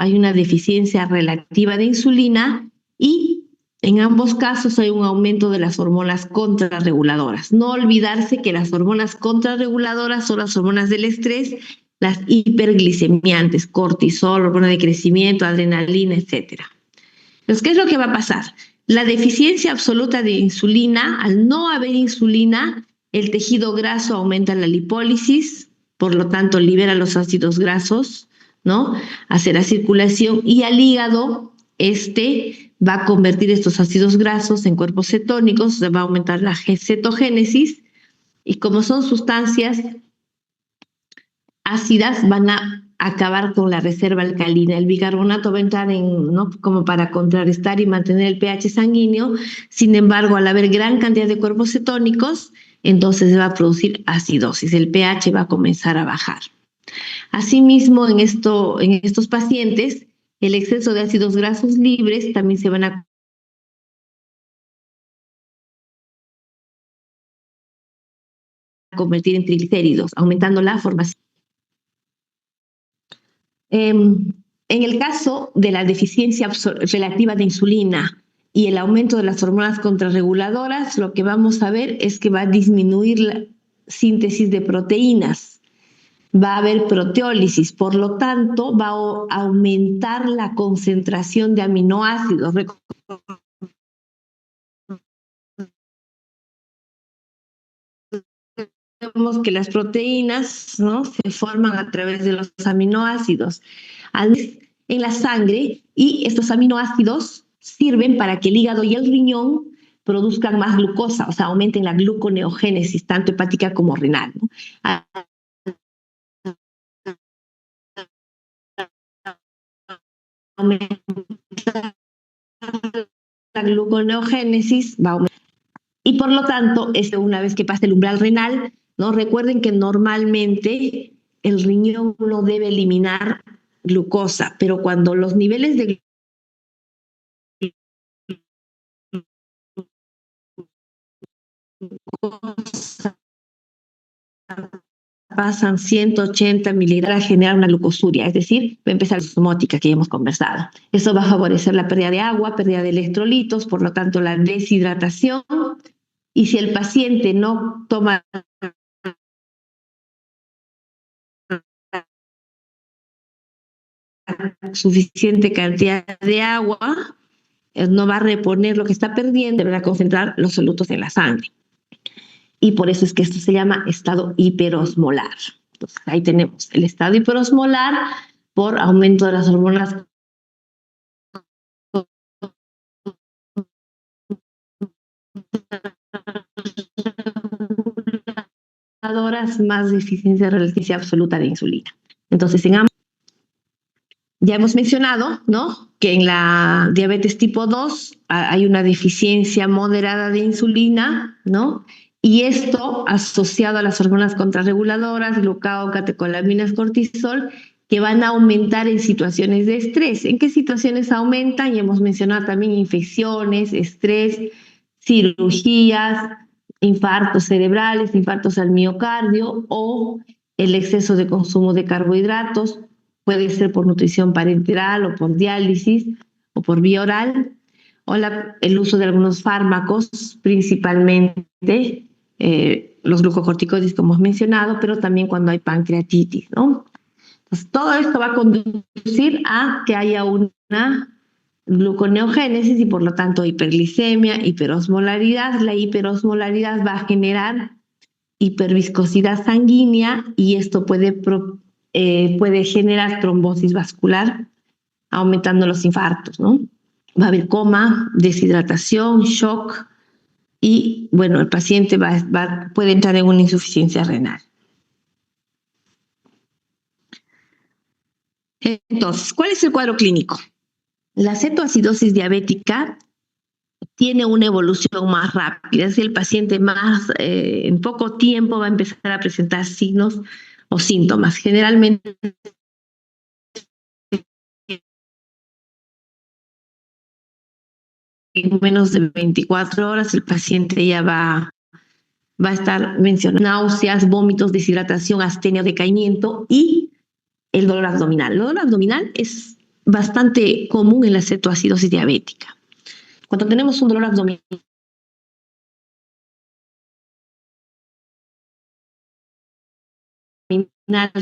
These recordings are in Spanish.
hay una deficiencia relativa de insulina y en ambos casos hay un aumento de las hormonas contrarreguladoras. No olvidarse que las hormonas contrarreguladoras son las hormonas del estrés, las hiperglicemiantes, cortisol, hormona de crecimiento, adrenalina, etc. Entonces, ¿qué es lo que va a pasar? La deficiencia absoluta de insulina, al no haber insulina, el tejido graso aumenta la lipólisis, por lo tanto libera los ácidos grasos, ¿no? Hace la circulación y al hígado, va a convertir estos ácidos grasos en cuerpos cetónicos, va a aumentar la cetogénesis y como son sustancias ácidas van a acabar con la reserva alcalina. El bicarbonato va a entrar ¿no? como para contrarrestar y mantener el pH sanguíneo. Sin embargo, al haber gran cantidad de cuerpos cetónicos, entonces se va a producir acidosis. El pH va a comenzar a bajar. Asimismo, en estos pacientes, el exceso de ácidos grasos libres también se van a convertir en triglicéridos, aumentando la formación. En el caso de la deficiencia relativa de insulina y el aumento de las hormonas contrarreguladoras, lo que vamos a ver es que va a disminuir la síntesis de proteínas, va a haber proteólisis, por lo tanto va a aumentar la concentración de aminoácidos. Vemos que las proteínas, ¿no? se forman a través de los aminoácidos en la sangre y estos aminoácidos sirven para que el hígado y el riñón produzcan más glucosa, o sea, aumenten la gluconeogénesis, tanto hepática como renal, ¿no? Aumenta la gluconeogénesis, va a aumentar. Y por lo tanto, una vez que pase el umbral renal, ¿no? Recuerden que normalmente el riñón no debe eliminar glucosa, pero cuando los niveles de glucosa pasan 180 miligramos a generar una glucosuria, es decir, va a empezar la osmótica que ya hemos conversado. Eso va a favorecer la pérdida de agua, pérdida de electrolitos, por lo tanto la deshidratación. Y si el paciente no toma suficiente cantidad de agua, no va a reponer lo que está perdiendo, va a concentrar los solutos en la sangre. Y por eso es que esto se llama estado hiperosmolar. Entonces, ahí tenemos el estado hiperosmolar por aumento de las hormonas más deficiencia relativa absoluta de insulina. Entonces, ya hemos mencionado, ¿no? que en la diabetes tipo 2 hay una deficiencia moderada de insulina, ¿no? Y esto asociado a las hormonas contrarreguladoras, glucagón, catecolaminas, cortisol, que van a aumentar en situaciones de estrés. ¿En qué situaciones aumentan? Y hemos mencionado también infecciones, estrés, cirugías, infartos cerebrales, infartos al miocardio o el exceso de consumo de carbohidratos. Puede ser por nutrición parenteral o por diálisis o por vía oral, o el uso de algunos fármacos, principalmente los glucocorticoides, como hemos mencionado, pero también cuando hay pancreatitis, ¿no? Entonces, todo esto va a conducir a que haya una gluconeogénesis y por lo tanto hiperglicemia, hiperosmolaridad. La hiperosmolaridad va a generar hiperviscosidad sanguínea y esto puede generar trombosis vascular, aumentando los infartos, ¿no? Va a haber coma, deshidratación, shock y, bueno, el paciente puede entrar en una insuficiencia renal. Entonces, ¿cuál es el cuadro clínico? La cetoacidosis diabética tiene una evolución más rápida, es decir, el paciente en poco tiempo va a empezar a presentar signos o síntomas. Generalmente en menos de 24 horas el paciente ya va a estar mencionando náuseas, vómitos, deshidratación, astenia, decaimiento y el dolor abdominal. El dolor abdominal es bastante común en la cetoacidosis diabética. Cuando tenemos un dolor abdominal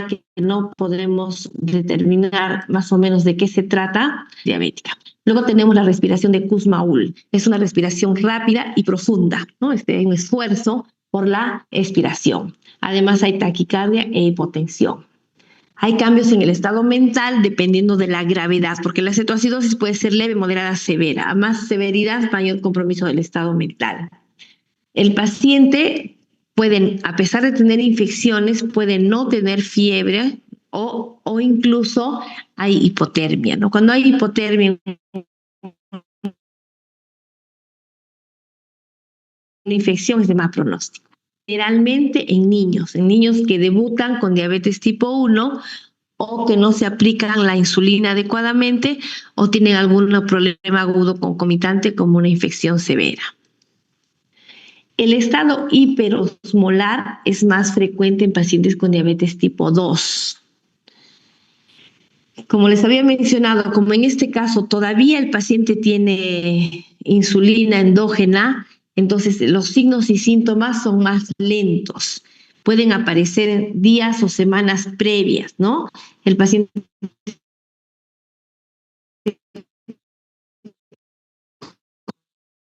que no podemos determinar más o menos de qué se trata, diabética. Luego tenemos la respiración de Kussmaul. Es una respiración rápida y profunda, ¿no? Un esfuerzo por la expiración. Además hay taquicardia e hipotensión. Hay cambios en el estado mental dependiendo de la gravedad, porque la cetoacidosis puede ser leve, moderada, severa. A más severidad, mayor compromiso del estado mental. El paciente pueden, a pesar de tener infecciones, puede no tener fiebre o incluso hay hipotermia, ¿no? Cuando hay hipotermia, una infección es de mal pronóstico. Generalmente en niños que debutan con diabetes tipo 1 o que no se aplican la insulina adecuadamente o tienen algún problema agudo concomitante como una infección severa. El estado hiperosmolar es más frecuente en pacientes con diabetes tipo 2. Como les había mencionado, como en este caso todavía el paciente tiene insulina endógena, entonces los signos y síntomas son más lentos. Pueden aparecer en días o semanas previas, ¿no? El paciente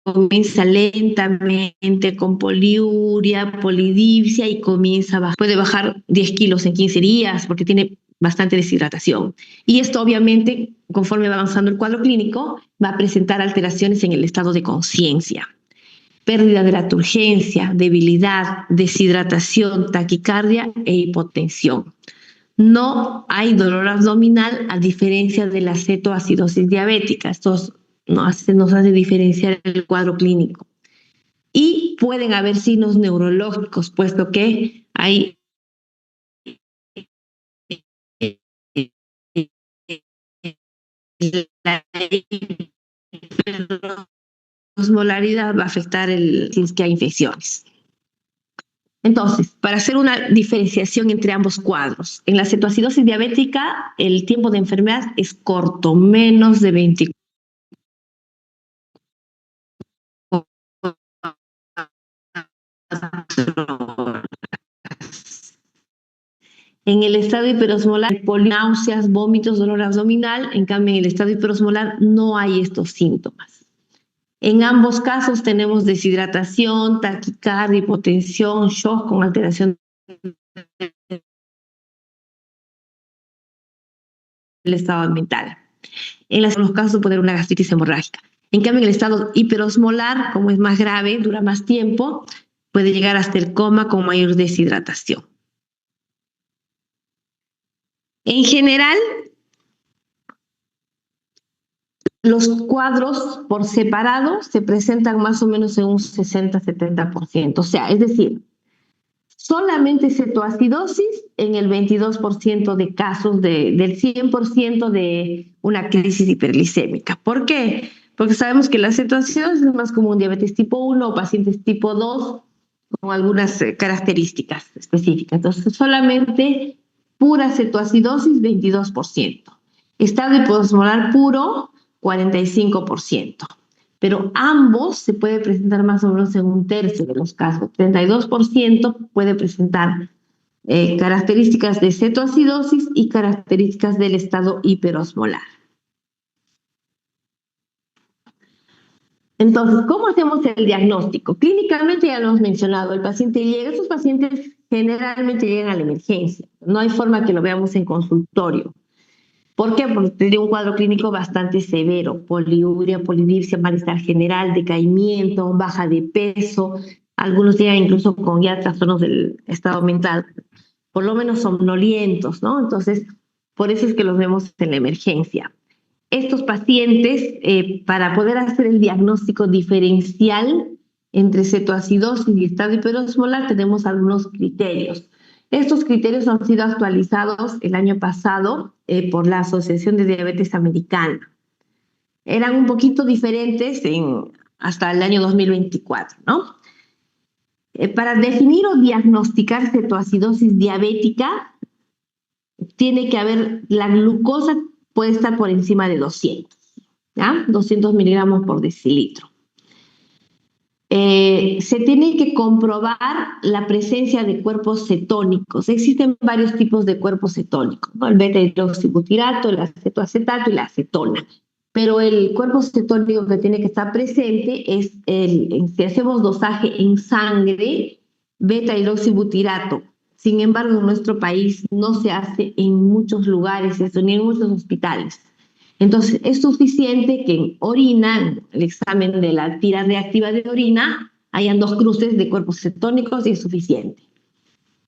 comienza lentamente con poliuria, polidipsia y comienza a bajar. Puede bajar 10 kilos en 15 días porque tiene bastante deshidratación. Y esto obviamente, conforme va avanzando el cuadro clínico, va a presentar alteraciones en el estado de conciencia. Pérdida de la turgencia, debilidad, deshidratación, taquicardia e hipotensión. No hay dolor abdominal a diferencia de la cetoacidosis diabética. Esto nos hace diferenciar el cuadro clínico. Y pueden haber signos neurológicos, puesto que hay la osmolaridad va a afectar si es que hay infecciones. Entonces, para hacer una diferenciación entre ambos cuadros, en la cetoacidosis diabética el tiempo de enfermedad es corto, menos de 24 horas. En el estado hiperosmolar, náuseas, vómitos, dolor abdominal. En cambio, en el estado hiperosmolar no hay estos síntomas. En ambos casos tenemos deshidratación, taquicardia, hipotensión, shock con alteración del estado mental. En los casos puede haber una gastritis hemorrágica. En cambio, en el estado hiperosmolar, como es más grave, dura más tiempo, puede llegar hasta el coma con mayor deshidratación. En general, los cuadros por separado se presentan más o menos en un 60-70%. O sea, es decir, solamente cetoacidosis en el 22% de casos del 100% de una crisis hiperglicémica. ¿Por qué? Porque sabemos que la cetoacidosis es más común en diabetes tipo 1 o pacientes tipo 2 con algunas características específicas. Entonces, solamente pura cetoacidosis, 22%. Estado hiposmolar puro, 45%. Pero ambos se puede presentar más o menos en un tercio de los casos. 32% puede presentar características de cetoacidosis y características del estado hiperosmolar. Entonces, ¿cómo hacemos el diagnóstico? Clínicamente ya lo hemos mencionado, el paciente llega, estos pacientes generalmente llegan a la emergencia, no hay forma que lo veamos en consultorio. ¿Por qué? Porque tiene un cuadro clínico bastante severo, poliuria, polidipsia, malestar general, decaimiento, baja de peso, algunos llegan incluso con ya trastornos del estado mental, por lo menos somnolientos, ¿no? Entonces, por eso es que los vemos en la emergencia. Estos pacientes, para poder hacer el diagnóstico diferencial entre cetoacidosis y estado hiperosmolar, tenemos algunos criterios. Estos criterios han sido actualizados el año pasado por la Asociación de Diabetes Americana. Eran un poquito diferentes hasta el año 2024, ¿no? Para definir o diagnosticar cetoacidosis diabética, tiene que haber la glucosa puede estar por encima de 200, ¿ya? 200 miligramos por decilitro. Se tiene que comprobar la presencia de cuerpos cetónicos. Existen varios tipos de cuerpos cetónicos, ¿no? El beta-hidroxibutirato, el acetoacetato y la acetona. Pero el cuerpo cetónico que tiene que estar presente es si hacemos dosaje en sangre, beta-hidroxibutirato. Sin embargo, en nuestro país no se hace en muchos lugares eso, ni en muchos hospitales. Entonces, es suficiente que en orina, en el examen de la tira reactiva de orina, hayan 2 cruces de cuerpos cetónicos y es suficiente.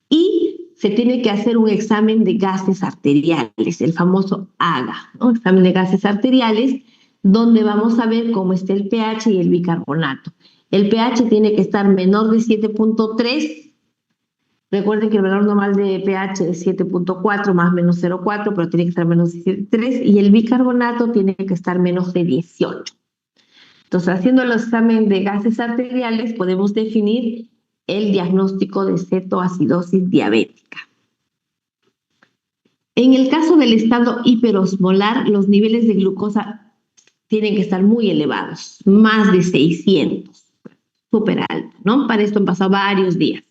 Y se tiene que hacer un examen de gases arteriales, el famoso AGA, ¿no? Examen de gases arteriales, donde vamos a ver cómo está el pH y el bicarbonato. El pH tiene que estar menor de 7.3. Recuerden que el valor normal de pH es 7.4 más menos 0.4, pero tiene que estar menos de 3, y el bicarbonato tiene que estar menos de 18. Entonces, haciendo el examen de gases arteriales, podemos definir el diagnóstico de cetoacidosis diabética. En el caso del estado hiperosmolar, los niveles de glucosa tienen que estar muy elevados, más de 600, súper alto, ¿no? Para esto han pasado varios días.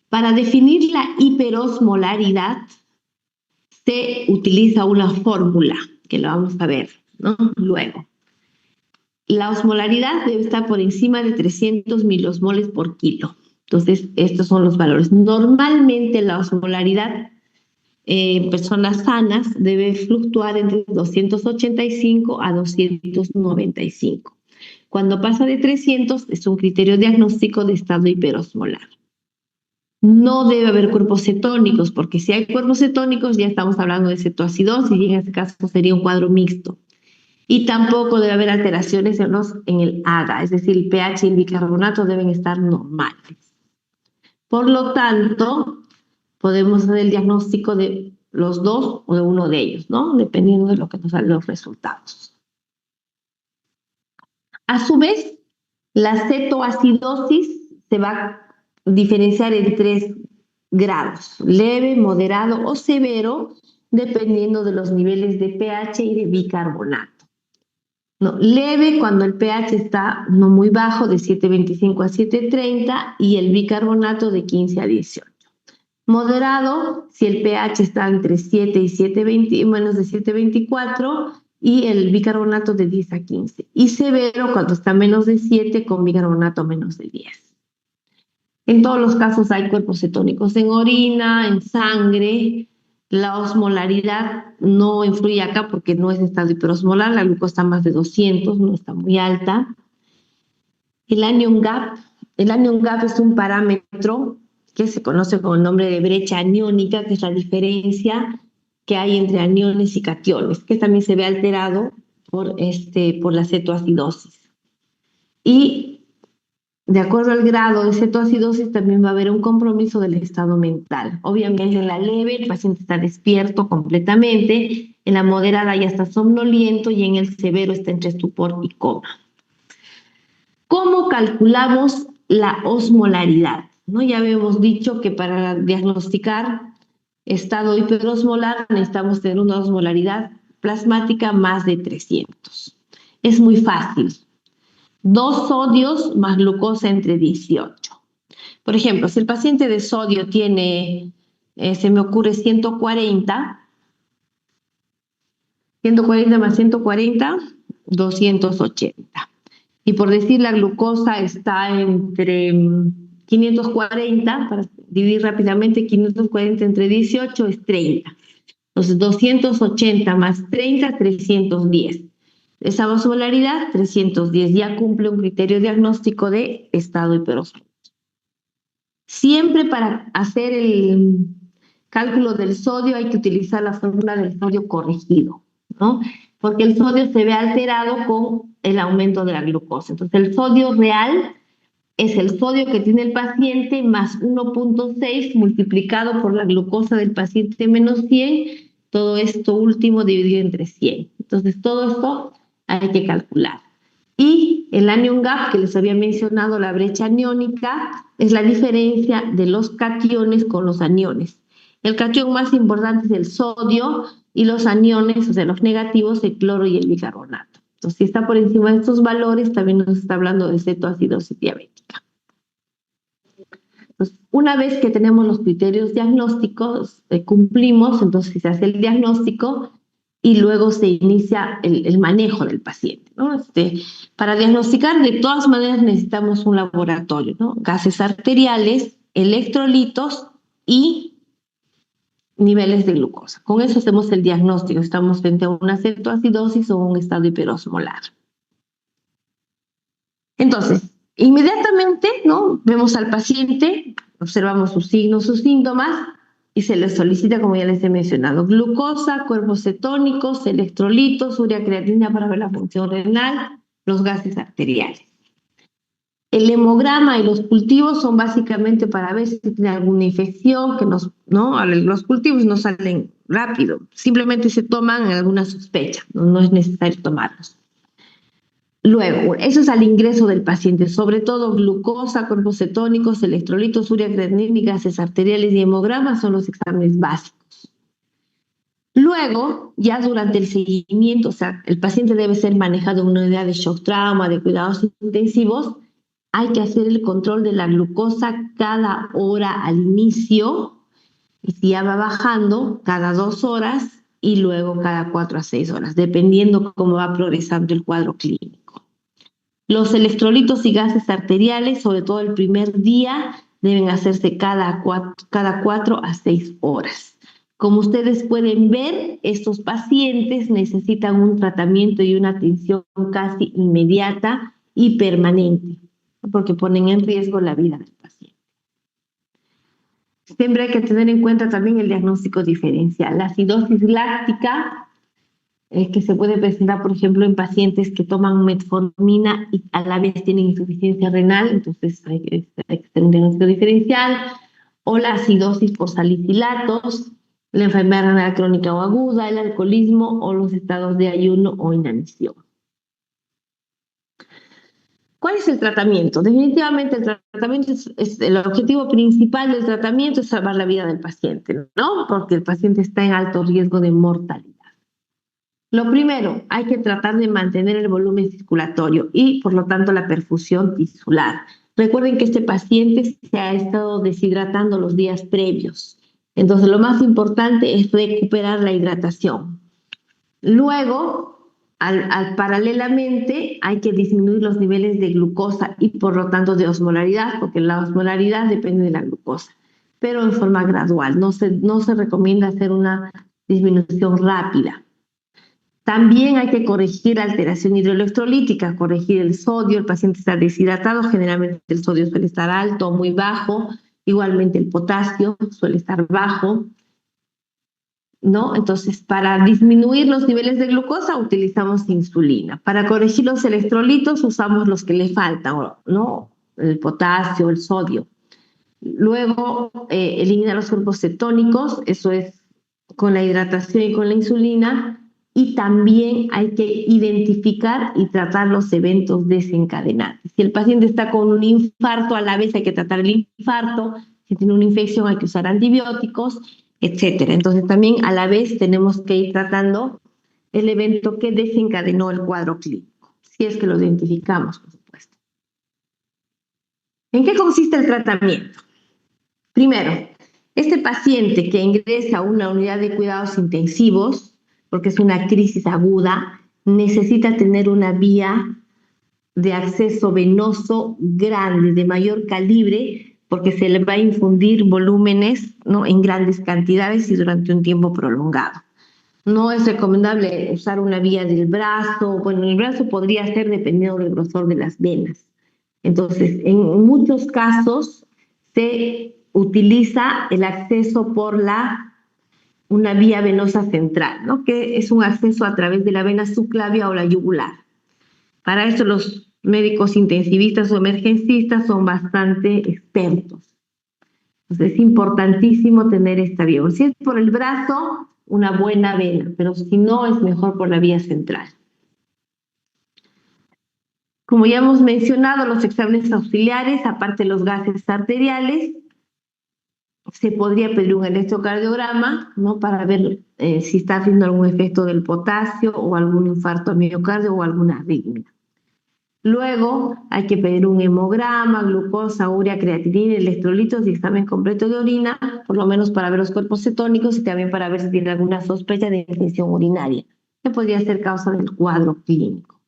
Para definir la hiperosmolaridad se utiliza una fórmula, que lo vamos a ver, ¿no? Luego. La osmolaridad debe estar por encima de 300 miliosmoles por kilo. Entonces, estos son los valores. Normalmente la osmolaridad en personas sanas debe fluctuar entre 285 a 295. Cuando pasa de 300 es un criterio diagnóstico de estado hiperosmolar. No debe haber cuerpos cetónicos, porque si hay cuerpos cetónicos ya estamos hablando de cetoacidosis y en este caso sería un cuadro mixto. Y tampoco debe haber alteraciones en el AGA, es decir, el pH y el bicarbonato deben estar normales. Por lo tanto, podemos hacer el diagnóstico de los dos o de uno de ellos, ¿no? Dependiendo de lo que nos salen los resultados. A su vez, la cetoacidosis se va a diferenciar en 3 grados, leve, moderado o severo, dependiendo de los niveles de pH y de bicarbonato. No, leve cuando el pH está no muy bajo, de 7.25 a 7.30, y el bicarbonato de 15 a 18. Moderado si el pH está entre 7 y 7.20, menos de 7.24, y el bicarbonato de 10 a 15. Y severo cuando está menos de 7 con bicarbonato menos de 10. En todos los casos hay cuerpos cetónicos en orina, en sangre. La osmolaridad no influye acá porque no es estado hiperosmolar, la glucosa está más de 200, no está muy alta. El anion gap es un parámetro que se conoce con el nombre de brecha aniónica, que es la diferencia que hay entre aniones y cationes, que también se ve alterado por la cetoacidosis. Y de acuerdo al grado de cetoacidosis también va a haber un compromiso del estado mental. Obviamente en la leve el paciente está despierto completamente, en la moderada ya está somnoliento y en el severo está entre estupor y coma. ¿Cómo calculamos la osmolaridad? ¿No? Ya habíamos dicho que para diagnosticar estado hiperosmolar necesitamos tener una osmolaridad plasmática más de 300. Es muy fácil. 2 sodios más glucosa entre 18. Por ejemplo, si el paciente de sodio tiene, se me ocurre 140 más 140, 280. Y por decir, la glucosa está entre 540, para dividir rápidamente, 540 entre 18 es 30. Entonces, 280 más 30, 310. Esa osmolaridad, 310, ya cumple un criterio diagnóstico de estado hiperosmolar. Siempre para hacer el cálculo del sodio hay que utilizar la fórmula del sodio corregido, ¿no? Porque el sodio se ve alterado con el aumento de la glucosa. Entonces, el sodio real es el sodio que tiene el paciente más 1.6 multiplicado por la glucosa del paciente menos 100, todo esto último dividido entre 100. Entonces, todo esto hay que calcular. Y el anion gap, que les había mencionado, la brecha aniónica, es la diferencia de los cationes con los aniones. El catión más importante es el sodio, y los aniones, o sea, los negativos, el cloro y el bicarbonato. Entonces, si está por encima de estos valores, también nos está hablando de cetoacidosis diabética. Entonces, una vez que tenemos los criterios diagnósticos, cumplimos, entonces se hace el diagnóstico y luego se inicia el manejo del paciente, ¿no? Para diagnosticar, de todas maneras, necesitamos un laboratorio, ¿no? Gases arteriales, electrolitos y niveles de glucosa. Con eso hacemos el diagnóstico. Estamos frente a una cetoacidosis o un estado hiperosmolar. Entonces, inmediatamente, ¿no? Vemos al paciente, observamos sus signos, sus síntomas, y se le solicita, como ya les he mencionado, glucosa, cuerpos cetónicos, electrolitos, urea creatina para ver la función renal, los gases arteriales. El hemograma y los cultivos son básicamente para ver si tiene alguna infección, que ¿no? Los cultivos no salen rápido, simplemente se toman en alguna sospecha, no es necesario tomarlos. Luego, eso es al ingreso del paciente, sobre todo glucosa, cuerpos cetónicos, electrolitos, urea creatinina, gases arteriales y hemograma son los exámenes básicos. Luego, ya durante el seguimiento, o sea, el paciente debe ser manejado en una unidad de shock trauma, de cuidados intensivos, hay que hacer el control de la glucosa cada hora al inicio, y si ya va bajando, cada 2 horas y luego cada 4 a 6 horas, dependiendo cómo va progresando el cuadro clínico. Los electrolitos y gases arteriales, sobre todo el primer día, deben hacerse cada 4 a 6 horas. Como ustedes pueden ver, estos pacientes necesitan un tratamiento y una atención casi inmediata y permanente, porque ponen en riesgo la vida del paciente. Siempre hay que tener en cuenta también el diagnóstico diferencial. La acidosis láctica, que se puede presentar, por ejemplo, en pacientes que toman metformina y a la vez tienen insuficiencia renal, entonces hay que tener un diagnóstico diferencial, o la acidosis por salicilatos, la enfermedad renal crónica o aguda, el alcoholismo o los estados de ayuno o inanición. ¿Cuál es el tratamiento? Definitivamente el tratamiento es el objetivo principal del tratamiento es salvar la vida del paciente, ¿no? Porque el paciente está en alto riesgo de mortalidad. Lo primero, hay que tratar de mantener el volumen circulatorio y, por lo tanto, la perfusión tisular. Recuerden que este paciente se ha estado deshidratando los días previos. Entonces, lo más importante es recuperar la hidratación. Luego, paralelamente, hay que disminuir los niveles de glucosa y, por lo tanto, de osmolaridad, porque la osmolaridad depende de la glucosa, pero en forma gradual. No se recomienda hacer una disminución rápida. También hay que corregir la alteración hidroelectrolítica, corregir el sodio, el paciente está deshidratado, generalmente el sodio suele estar alto o muy bajo, igualmente el potasio suele estar bajo, ¿no? Entonces, para disminuir los niveles de glucosa utilizamos insulina. Para corregir los electrolitos usamos los que le faltan, ¿no? El potasio, el sodio. Luego, elimina los cuerpos cetónicos, eso es con la hidratación y con la insulina. Y también hay que identificar y tratar los eventos desencadenantes. Si el paciente está con un infarto, a la vez hay que tratar el infarto. Si tiene una infección hay que usar antibióticos, etcétera. Entonces también a la vez tenemos que ir tratando el evento que desencadenó el cuadro clínico, si es que lo identificamos, por supuesto. ¿En qué consiste el tratamiento? Primero, este paciente que ingresa a una unidad de cuidados intensivos, porque es una crisis aguda, necesita tener una vía de acceso venoso grande, de mayor calibre, porque se le va a infundir volúmenes, ¿no? En grandes cantidades y durante un tiempo prolongado. No es recomendable usar una vía del brazo, bueno, el brazo podría ser dependiendo del grosor de las venas. Entonces, en muchos casos se utiliza el acceso por una vía venosa central, ¿no? Que es un acceso a través de la vena subclavia o la yugular. Para eso los médicos intensivistas o emergencistas son bastante expertos. Entonces es importantísimo tener esta vía. Si es por el brazo, una buena vena, pero si no, es mejor por la vía central. Como ya hemos mencionado, los exámenes auxiliares, aparte de los gases arteriales, se podría pedir un electrocardiograma, ¿no? Para ver si está haciendo algún efecto del potasio o algún infarto al miocardio o alguna arritmia. Luego hay que pedir un hemograma, glucosa, urea, creatinina, electrolitos y examen completo de orina, por lo menos para ver los cuerpos cetónicos y también para ver si tiene alguna sospecha de infección urinaria, que podría ser causa del cuadro clínico.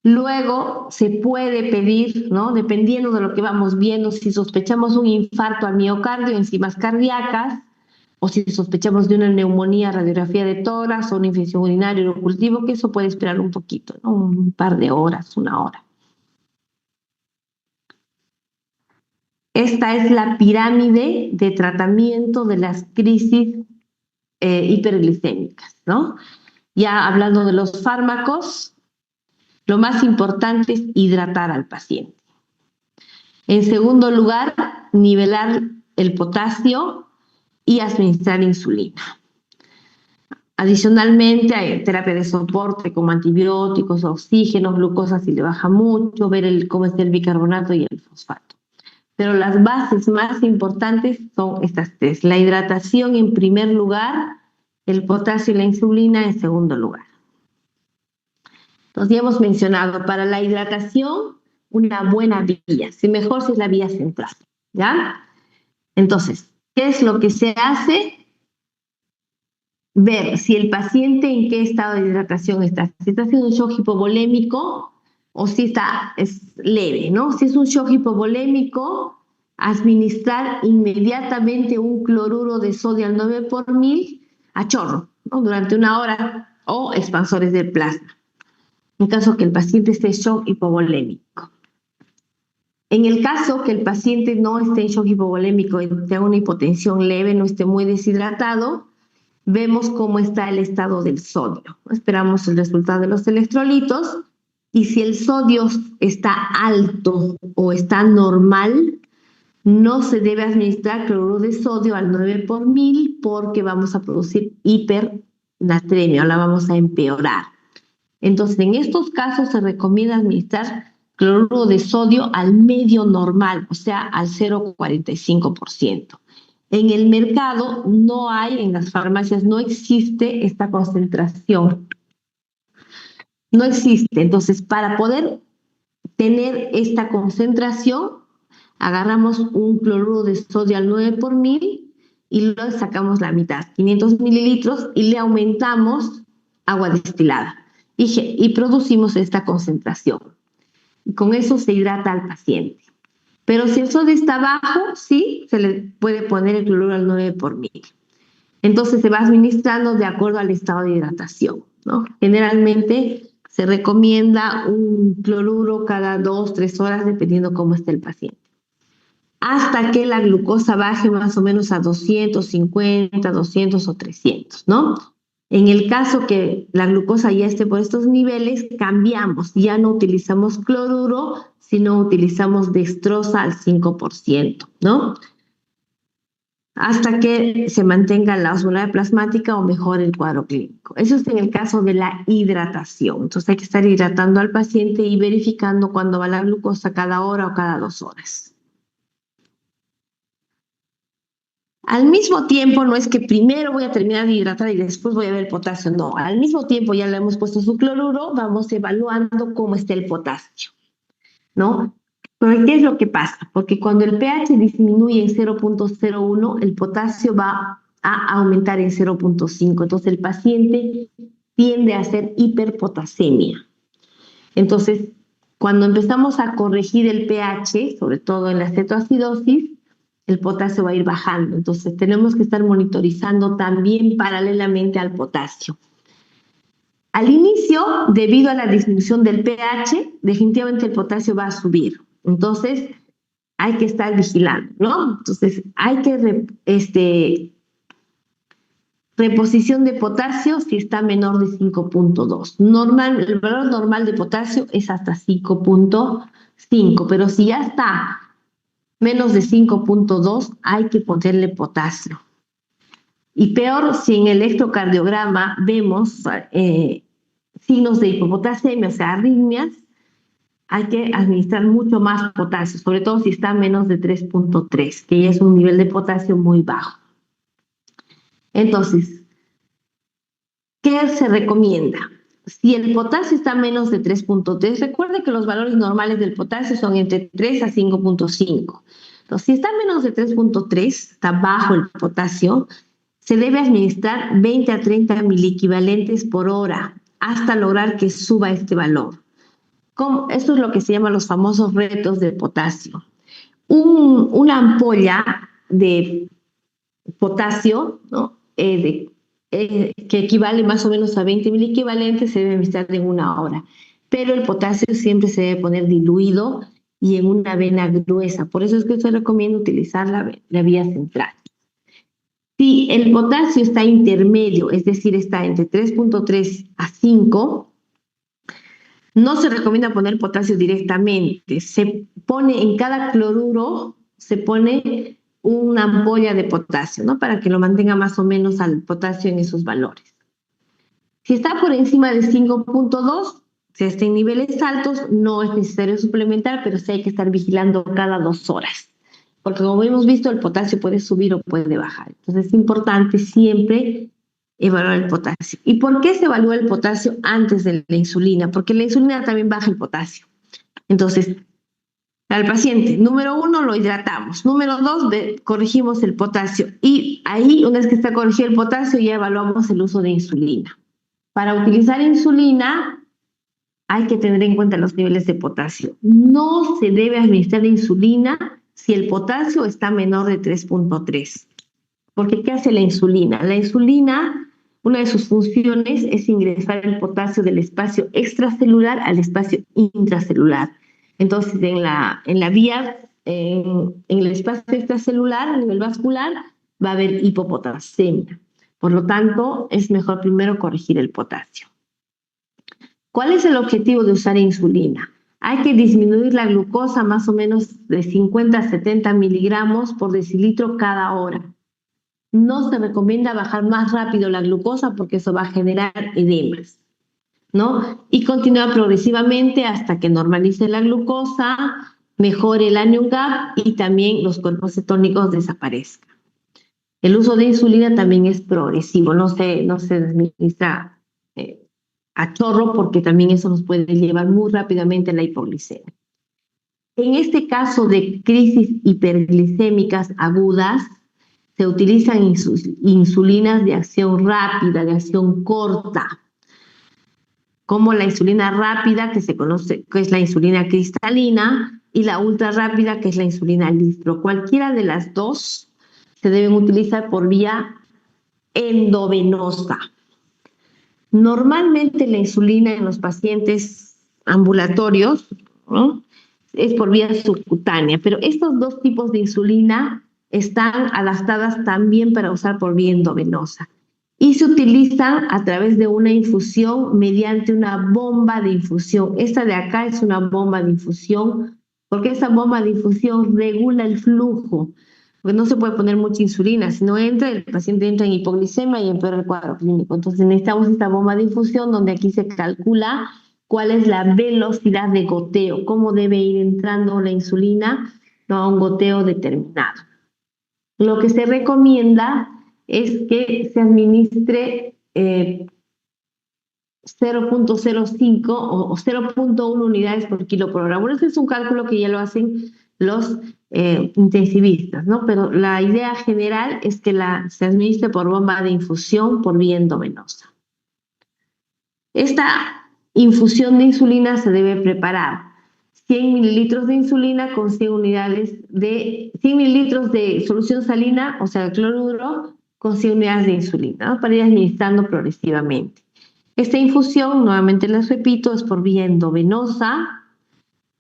Luego se puede pedir, ¿no? Dependiendo de lo que vamos viendo, si sospechamos un infarto al miocardio, enzimas cardíacas, o si sospechamos de una neumonía, radiografía de tórax o una infección urinaria o cultivo, que eso puede esperar un poquito, ¿no? Un par de horas, una hora. Esta es la pirámide de tratamiento de las crisis hiperglicémicas, ¿no? Ya hablando de los fármacos, lo más importante es hidratar al paciente. En segundo lugar, nivelar el potasio y administrar insulina. Adicionalmente, hay terapia de soporte como antibióticos, oxígeno, glucosa si le baja mucho, ver cómo está el bicarbonato y el fosfato. Pero las bases más importantes son estas tres. La hidratación en primer lugar, el potasio y la insulina en segundo lugar. Entonces ya hemos mencionado, para la hidratación, una buena vía, si mejor si es la vía central, ¿ya? Entonces, ¿qué es lo que se hace? Ver si el paciente en qué estado de hidratación está. Si está haciendo un shock hipovolémico o si es leve, ¿no? Si es un shock hipovolémico, administrar inmediatamente un cloruro de sodio al 9 por 1000 a chorro, ¿no? Durante una hora o expansores de plasma, en caso que el paciente esté en shock hipovolémico. En el caso que el paciente no esté en shock hipovolémico y tenga una hipotensión leve, no esté muy deshidratado, vemos cómo está el estado del sodio. Esperamos el resultado de los electrolitos y si el sodio está alto o está normal, no se debe administrar cloruro de sodio al 9 por 1000 porque vamos a producir hipernatremia o la vamos a empeorar. Entonces, en estos casos se recomienda administrar cloruro de sodio al medio normal, o sea, al 0,45%. En el mercado no hay, en las farmacias no existe esta concentración. No existe. Entonces, para poder tener esta concentración, agarramos un cloruro de sodio al 9 por 1000 y lo sacamos la mitad, 500 mililitros, y le aumentamos agua destilada. Y producimos esta concentración. Y con eso se hidrata al paciente. Pero si el sodio está bajo, sí, se le puede poner el cloruro al 9 por 1000. Entonces se va administrando de acuerdo al estado de hidratación, ¿no? Generalmente se recomienda un cloruro cada 2-3 horas, dependiendo cómo esté el paciente. Hasta que la glucosa baje más o menos a 250, 200 o 300, ¿no? En el caso que la glucosa ya esté por estos niveles, cambiamos, ya no utilizamos cloruro, sino utilizamos dextrosa al 5%, ¿no? Hasta que se mantenga la osmolalidad plasmática o mejore el cuadro clínico. Eso es en el caso de la hidratación. Entonces hay que estar hidratando al paciente y verificando cuándo va la glucosa cada hora o cada 2 horas. Al mismo tiempo, no es que primero voy a terminar de hidratar y después voy a ver el potasio, no. Al mismo tiempo ya le hemos puesto su cloruro, vamos evaluando cómo está el potasio, ¿no? Pero ¿qué es lo que pasa? Porque cuando el pH disminuye en 0,01, el potasio va a aumentar en 0,5. Entonces el paciente tiende a hacer hiperpotasemia. Entonces, cuando empezamos a corregir el pH, sobre todo en la cetoacidosis, el potasio va a ir bajando. Entonces tenemos que estar monitorizando también paralelamente al potasio. Al inicio, debido a la disminución del pH, definitivamente el potasio va a subir. Entonces hay que estar vigilando, ¿no? Entonces hay que reposición de potasio si está menor de 5,2. El valor normal de potasio es hasta 5,5, pero si ya está menos de 5,2, hay que ponerle potasio. Y peor, si en el electrocardiograma vemos signos de hipopotasemia, o sea, arritmias, hay que administrar mucho más potasio, sobre todo si está a menos de 3.3, que ya es un nivel de potasio muy bajo. Entonces, ¿qué se recomienda? Si el potasio está a menos de 3.3, recuerde que los valores normales del potasio son entre 3 a 5.5. Entonces, si está a menos de 3.3, está bajo el potasio, se debe administrar 20 a 30 miliequivalentes por hora hasta lograr que suba este valor. Esto es lo que se llama los famosos retos de potasio. Una ampolla de potasio, ¿no? Que equivale más o menos a 20 miliequivalentes, se debe administrar en 1 hora. Pero el potasio siempre se debe poner diluido y en una vena gruesa. Por eso es que se recomienda utilizar la vía central. Si el potasio está intermedio, es decir, está entre 3.3 a 5, no se recomienda poner potasio directamente. Se pone en cada cloruro, se pone una ampolla de potasio, ¿no? Para que lo mantenga más o menos al potasio en esos valores. Si está por encima de 5.2, si está en niveles altos, no es necesario suplementar, pero sí hay que estar vigilando cada 2 horas. Porque como hemos visto, el potasio puede subir o puede bajar. Entonces es importante siempre evaluar el potasio. ¿Y por qué se evalúa el potasio antes de la insulina? Porque la insulina también baja el potasio. Entonces, al paciente, número 1, lo hidratamos. Número 2, corregimos el potasio. Y ahí, una vez que está corregido el potasio, ya evaluamos el uso de insulina. Para utilizar insulina, hay que tener en cuenta los niveles de potasio. No se debe administrar insulina si el potasio está menor de 3.3. Porque ¿qué hace la insulina? La insulina, una de sus funciones es ingresar el potasio del espacio extracelular al espacio intracelular. Entonces, en el espacio extracelular, a nivel vascular, va a haber hipopotasemia. Por lo tanto, es mejor primero corregir el potasio. ¿Cuál es el objetivo de usar insulina? Hay que disminuir la glucosa más o menos de 50 a 70 miligramos por decilitro cada hora. No se recomienda bajar más rápido la glucosa porque eso va a generar edemas, ¿no? Y continúa progresivamente hasta que normalice la glucosa, mejore el anion gap y también los cuerpos cetónicos desaparezcan. El uso de insulina también es progresivo, no se administra a chorro porque también eso nos puede llevar muy rápidamente a la hipoglicemia. En este caso de crisis hiperglicémicas agudas, se utilizan insulinas de acción rápida, de acción corta, como la insulina rápida, que se conoce, que es la insulina cristalina, y la ultra rápida, que es la insulina Lispro. Cualquiera de las dos se deben utilizar por vía endovenosa. Normalmente la insulina en los pacientes ambulatorios, ¿no?, es por vía subcutánea, pero estos dos tipos de insulina están adaptadas también para usar por vía endovenosa y se utilizan a través de una infusión mediante una bomba de infusión. Esta de acá es una bomba de infusión porque esa bomba de infusión regula el flujo. Porque no se puede poner mucha insulina, si no entra, el paciente entra en hipoglicemia y empeora el cuadro clínico. Entonces necesitamos esta bomba de infusión donde aquí se calcula cuál es la velocidad de goteo, cómo debe ir entrando la insulina, ¿no?, a un goteo determinado. Lo que se recomienda es que se administre 0.05 o 0.1 unidades por kilo por hora. Bueno, ese es un cálculo que ya lo hacen los intensivistas, ¿no? Pero la idea general es que se administre por bomba de infusión por vía endovenosa. Esta infusión de insulina se debe preparar 100 mililitros de insulina con 100 mililitros de solución salina, o sea, cloruro, con 100 unidades de insulina, ¿no?, para ir administrando progresivamente. Esta infusión, nuevamente les repito, es por vía endovenosa,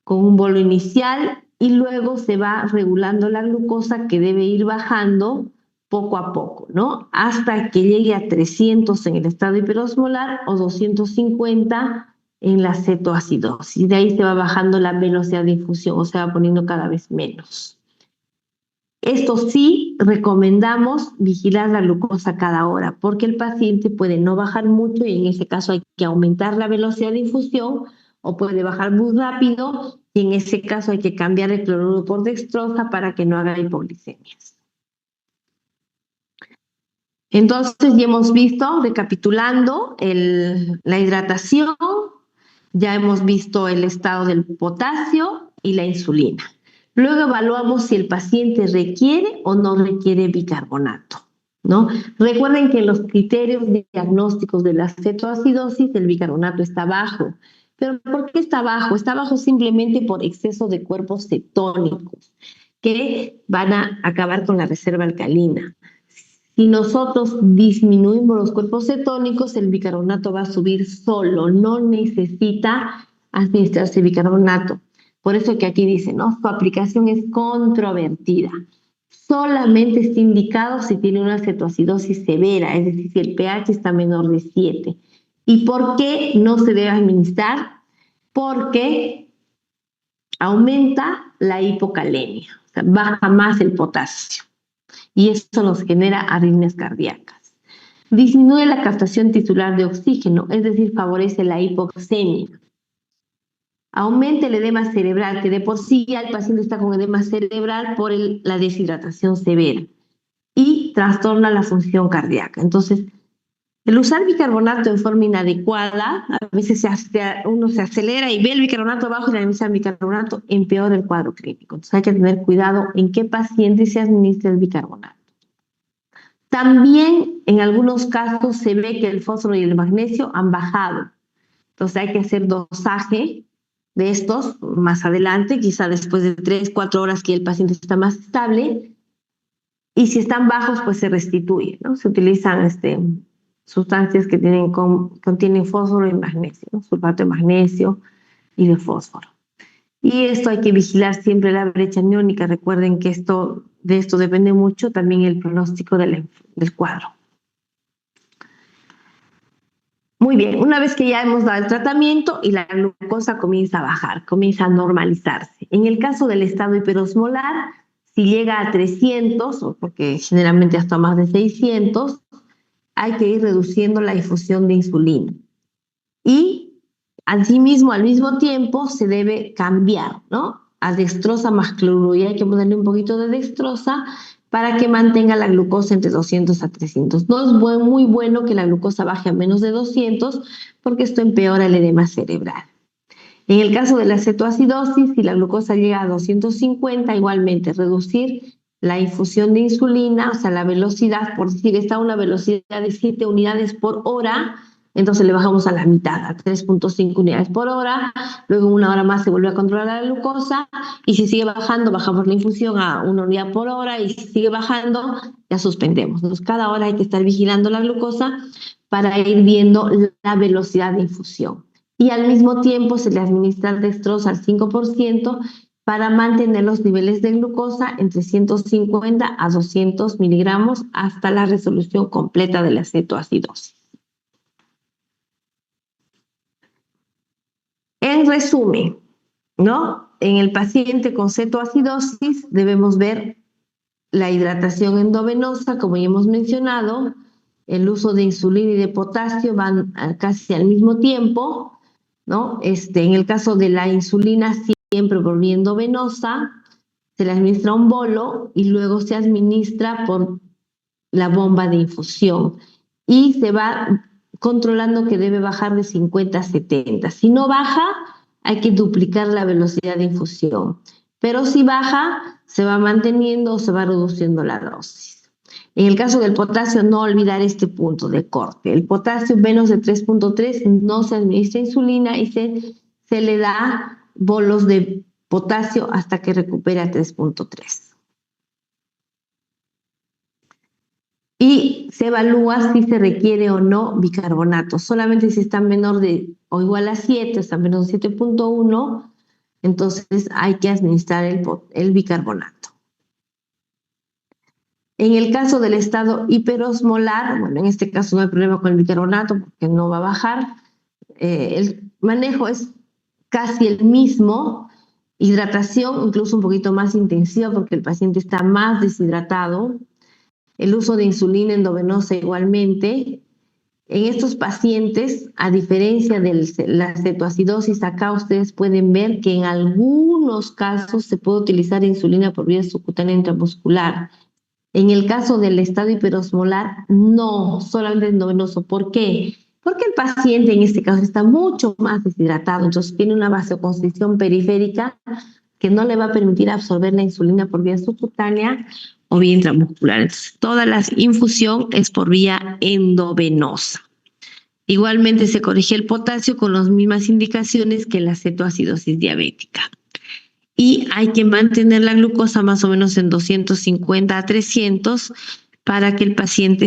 con un bolo inicial, y luego se va regulando la glucosa que debe ir bajando poco a poco, ¿no?, hasta que llegue a 300 en el estado hiperosmolar o 250 en la cetoacidosis. De ahí se va bajando la velocidad de infusión, o se va poniendo cada vez menos. Esto sí, recomendamos vigilar la glucosa cada hora, porque el paciente puede no bajar mucho y en ese caso hay que aumentar la velocidad de infusión o puede bajar muy rápido, y en ese caso hay que cambiar el cloruro por dextrosa para que no haga hipoglicemias. Entonces ya hemos visto, recapitulando, la hidratación, ya hemos visto el estado del potasio y la insulina. Luego evaluamos si el paciente requiere o no requiere bicarbonato, ¿no? Recuerden que en los criterios diagnósticos de la cetoacidosis el bicarbonato está bajo. ¿Pero por qué está bajo? Está bajo simplemente por exceso de cuerpos cetónicos que van a acabar con la reserva alcalina. Si nosotros disminuimos los cuerpos cetónicos, el bicarbonato va a subir solo, no necesita administrarse bicarbonato. Por eso que aquí dice, ¿no? Su aplicación es controvertida. Solamente está indicado si tiene una cetoacidosis severa, es decir, si el pH está menor de 7. ¿Y por qué no se debe administrar? Porque aumenta la hipocalemia, o sea, baja más el potasio. Y eso nos genera arritmias cardíacas. Disminuye la captación tisular de oxígeno, es decir, favorece la hipoxemia. Aumenta el edema cerebral, que de por sí ya el paciente está con edema cerebral por la deshidratación severa. Y trastorna la función cardíaca. Entonces, el usar bicarbonato en forma inadecuada, a veces uno se acelera y ve el bicarbonato abajo y la administra el bicarbonato, empeora el cuadro clínico. Entonces hay que tener cuidado en qué paciente se administra el bicarbonato. También en algunos casos se ve que el fósforo y el magnesio han bajado. Entonces hay que hacer dosaje de estos más adelante, quizá después de 3-4 horas que el paciente está más estable. Y si están bajos, pues se restituye, ¿no? Se utilizan sustancias que contienen fósforo y magnesio, ¿no? Sulfato de magnesio y de fósforo. Y esto hay que vigilar siempre la brecha aniónica. Recuerden que de esto depende mucho también el pronóstico del cuadro. Muy bien, una vez que ya hemos dado el tratamiento y la glucosa comienza a bajar, comienza a normalizarse. En el caso del estado hiperosmolar, si llega a 300, porque generalmente hasta más de 600, hay que ir reduciendo la difusión de insulina. Y asimismo, al mismo tiempo, se debe cambiar, ¿no? A dextrosa más cloruro, y hay que ponerle un poquito de dextrosa para que mantenga la glucosa entre 200 a 300. No es muy bueno que la glucosa baje a menos de 200 porque esto empeora el edema cerebral. En el caso de la cetoacidosis, si la glucosa llega a 250, igualmente reducir la infusión de insulina, o sea, la velocidad, por decir, está a una velocidad de 7 unidades por hora, entonces le bajamos a la mitad, a 3.5 unidades por hora, luego en una hora más se vuelve a controlar la glucosa, y si sigue bajando, bajamos la infusión a 1 unidad por hora, y si sigue bajando, ya suspendemos. Entonces, cada hora hay que estar vigilando la glucosa para ir viendo la velocidad de infusión. Y al mismo tiempo se le administra dextrosa al 5% para mantener los niveles de glucosa entre 150 a 200 miligramos hasta la resolución completa de la cetoacidosis. En resumen, ¿no? En el paciente con cetoacidosis debemos ver la hidratación endovenosa, como ya hemos mencionado, el uso de insulina y de potasio van casi al mismo tiempo, ¿no? En el caso de la insulina, siempre por vía endovenosa, se le administra un bolo y luego se administra por la bomba de infusión. Y se va controlando que debe bajar de 50 a 70. Si no baja, hay que duplicar la velocidad de infusión. Pero si baja, se va manteniendo o se va reduciendo la dosis. En el caso del potasio, no olvidar este punto de corte. El potasio menos de 3.3 no se administra insulina y se le da bolos de potasio hasta que recupera 3.3. Y se evalúa si se requiere o no bicarbonato. Solamente si está menor de o igual a 7, está menos de 7.1, entonces hay que administrar el bicarbonato. En el caso del estado hiperosmolar, bueno, en este caso no hay problema con el bicarbonato porque no va a bajar. El manejo es casi el mismo. Hidratación incluso un poquito más intensiva porque el paciente está más deshidratado. El uso de insulina endovenosa igualmente, En estos pacientes, a diferencia de la cetoacidosis, acá ustedes pueden ver que en algunos casos se puede utilizar insulina por vía subcutánea intramuscular. En el caso del estado hiperosmolar, no, solamente endovenoso. ¿Por qué? Porque el paciente en este caso está mucho más deshidratado, entonces tiene una vasoconstricción periférica que no le va a permitir absorber la insulina por vía subcutánea o vía intramuscular. Entonces, toda la infusión es por vía endovenosa. Igualmente se corrige el potasio con las mismas indicaciones que la cetoacidosis diabética. Y hay que mantener la glucosa más o menos en 250 a 300 para que el paciente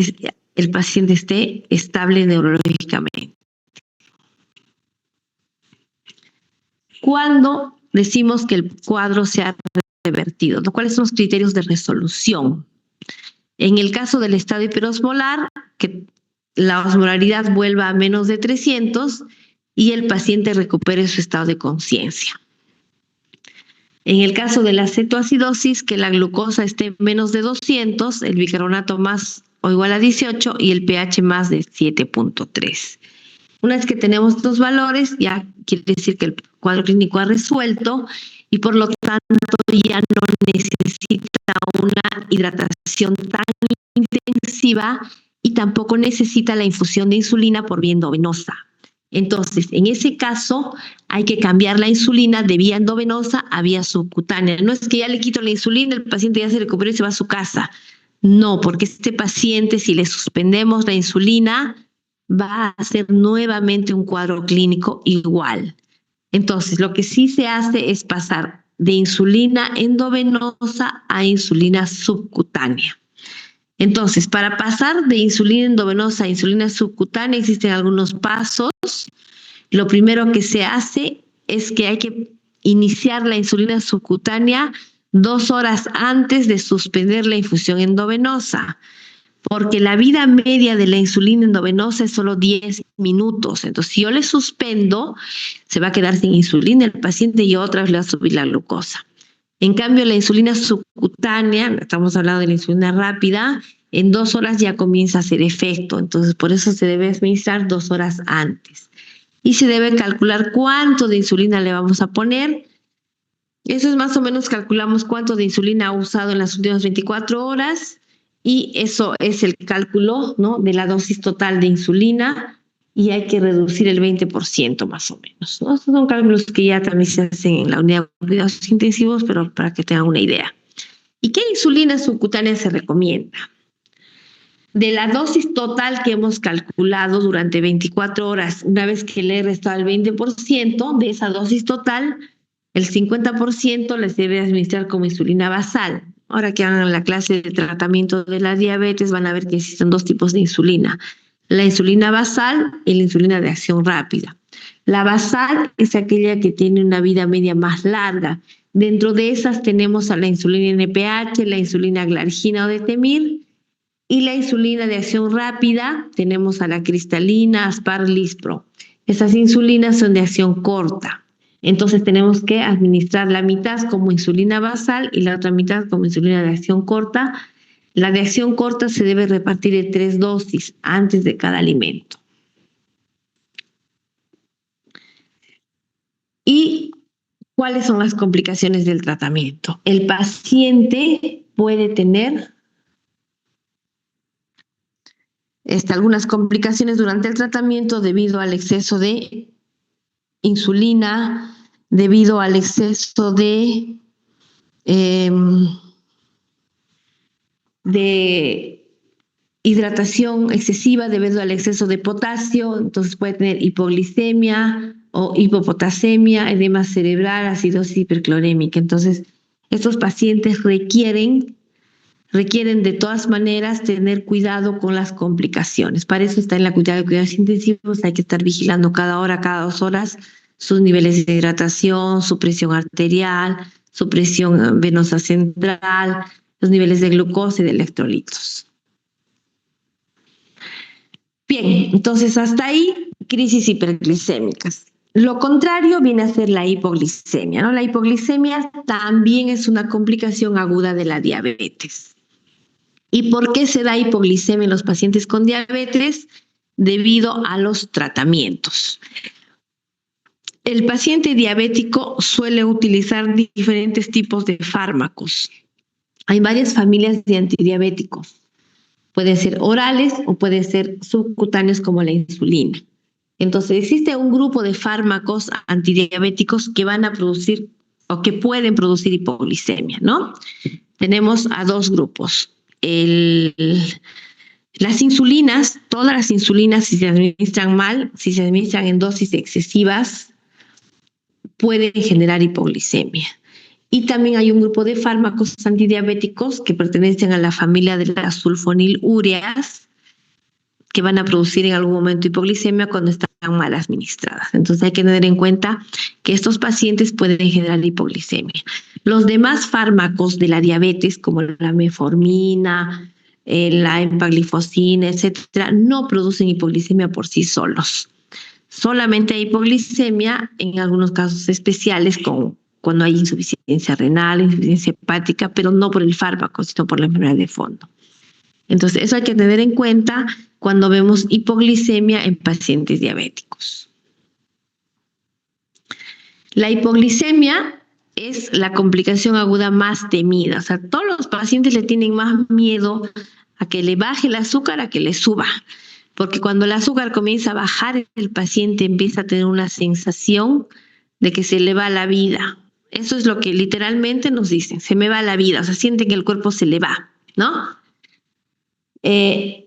esté estable neurológicamente. Cuando decimos que el cuadro se ha revertido, ¿cuáles son los criterios de resolución? En el caso del estado hiperosmolar, que la osmolaridad vuelva a menos de 300 y el paciente recupere su estado de conciencia. En el caso de la cetoacidosis, que la glucosa esté menos de 200, el bicarbonato más o igual a 18 y el pH más de 7.3. Una vez que tenemos estos valores, ya quiere decir que el cuadro clínico ha resuelto y por lo tanto ya no necesita una hidratación tan intensiva y tampoco necesita la infusión de insulina por vía endovenosa. Entonces, en ese caso, hay que cambiar la insulina de vía endovenosa a vía subcutánea. No es que ya le quito la insulina, el paciente ya se recuperó y se va a su casa. No, porque este paciente, si le suspendemos la insulina, va a hacer nuevamente un cuadro clínico igual. Entonces, lo que sí se hace es pasar de insulina endovenosa a insulina subcutánea. Entonces, para pasar de insulina endovenosa a insulina subcutánea existen algunos pasos. Lo primero que se hace es que hay que iniciar la insulina subcutánea 2 horas antes de suspender la infusión endovenosa, porque la vida media de la insulina endovenosa es solo 10 minutos. Entonces, si yo le suspendo, se va a quedar sin insulina el paciente y otra vez le va a subir la glucosa. En cambio, la insulina subcutánea, estamos hablando de la insulina rápida, en 2 horas ya comienza a hacer efecto. Entonces, por eso se debe administrar 2 horas antes. Y se debe calcular cuánto de insulina le vamos a poner. Eso es más o menos, calculamos cuánto de insulina ha usado en las últimas 24 horas y eso es el cálculo, ¿no?, de la dosis total de insulina y hay que reducir el 20% más o menos, ¿no? Estos son cálculos que ya también se hacen en la unidad de cuidados intensivos, pero para que tengan una idea. ¿Y qué insulina subcutánea se recomienda? De la dosis total que hemos calculado durante 24 horas, una vez que le he restado el 20% de esa dosis total, el 50% les debe administrar como insulina basal. Ahora que hagan la clase de tratamiento de la diabetes, van a ver que existen 2 tipos de insulina: la insulina basal y la insulina de acción rápida. La basal es aquella que tiene una vida media más larga. Dentro de esas tenemos a la insulina NPH, la insulina glargina o detemir, y la insulina de acción rápida tenemos a la cristalina, Aspar, Lispro. Esas insulinas son de acción corta. Entonces tenemos que administrar la mitad como insulina basal y la otra mitad como insulina de acción corta. La de acción corta se debe repartir en 3 dosis antes de cada alimento. ¿Y cuáles son las complicaciones del tratamiento? El paciente puede tener algunas complicaciones durante el tratamiento debido al exceso de insulina, debido al exceso de hidratación excesiva, debido al exceso de potasio. Entonces puede tener hipoglicemia o hipopotasemia, edema cerebral, acidosis hiperclorémica. Entonces, estos pacientes requieren de todas maneras tener cuidado con las complicaciones. Para eso está en la unidad de cuidados intensivos, hay que estar vigilando cada hora, cada 2 horas, sus niveles de hidratación, su presión arterial, su presión venosa central, los niveles de glucosa y de electrolitos. Bien, entonces hasta ahí, crisis hiperglicémicas. Lo contrario viene a ser la hipoglicemia, ¿no? La hipoglicemia también es una complicación aguda de la diabetes. ¿Y por qué se da hipoglicemia en los pacientes con diabetes? debido a los tratamientos. El paciente diabético suele utilizar diferentes tipos de fármacos. Hay varias familias de antidiabéticos. Pueden ser orales o pueden ser subcutáneos como la insulina. Entonces, existe un grupo de fármacos antidiabéticos que van a producir o que pueden producir hipoglicemia, ¿no? Tenemos a dos grupos. Las insulinas, todas las insulinas, si se administran mal, si se administran en dosis excesivas, pueden generar hipoglicemia. Y también hay un grupo de fármacos antidiabéticos que pertenecen a la familia de las sulfonilúreas que van a producir en algún momento hipoglicemia cuando están mal administradas. Entonces hay que tener en cuenta que estos pacientes pueden generar hipoglicemia. Los demás fármacos de la diabetes, como la metformina, la empaglifosina, etcétera, no producen hipoglicemia por sí solos. Solamente hay hipoglicemia en algunos casos especiales, cuando hay insuficiencia renal, insuficiencia hepática, pero no por el fármaco, sino por la enfermedad de fondo. Entonces, eso hay que tener en cuenta cuando vemos hipoglicemia en pacientes diabéticos. La hipoglicemia es la complicación aguda más temida. O sea, todos los pacientes le tienen más miedo a que le baje el azúcar a que le suba. Porque cuando el azúcar comienza a bajar, el paciente empieza a tener una sensación de que se le va la vida. Eso es lo que literalmente nos dicen, se me va la vida, o sea, sienten que el cuerpo se le va, ¿no? Y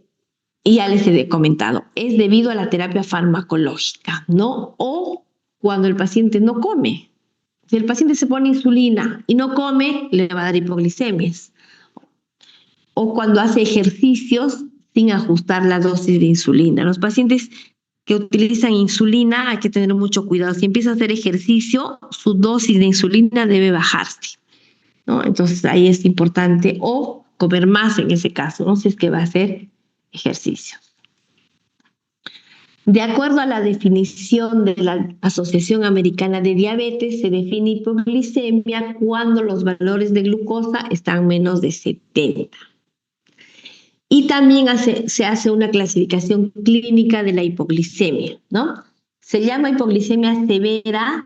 ya les he comentado, es debido a la terapia farmacológica, ¿no? O cuando el paciente no come. Si el paciente se pone insulina y no come, le va a dar hipoglicemias. O cuando hace ejercicios sin ajustar la dosis de insulina. Los pacientes que utilizan insulina hay que tener mucho cuidado. Si empieza a hacer ejercicio, su dosis de insulina debe bajarse, ¿no? Entonces ahí es importante, o comer más en ese caso, ¿no? Si es que va a hacer ejercicio. De acuerdo a la definición de la Asociación Americana de Diabetes, se define hipoglicemia cuando los valores de glucosa están menos de 70. Y también se hace una clasificación clínica de la hipoglicemia, ¿no? Se llama hipoglicemia severa,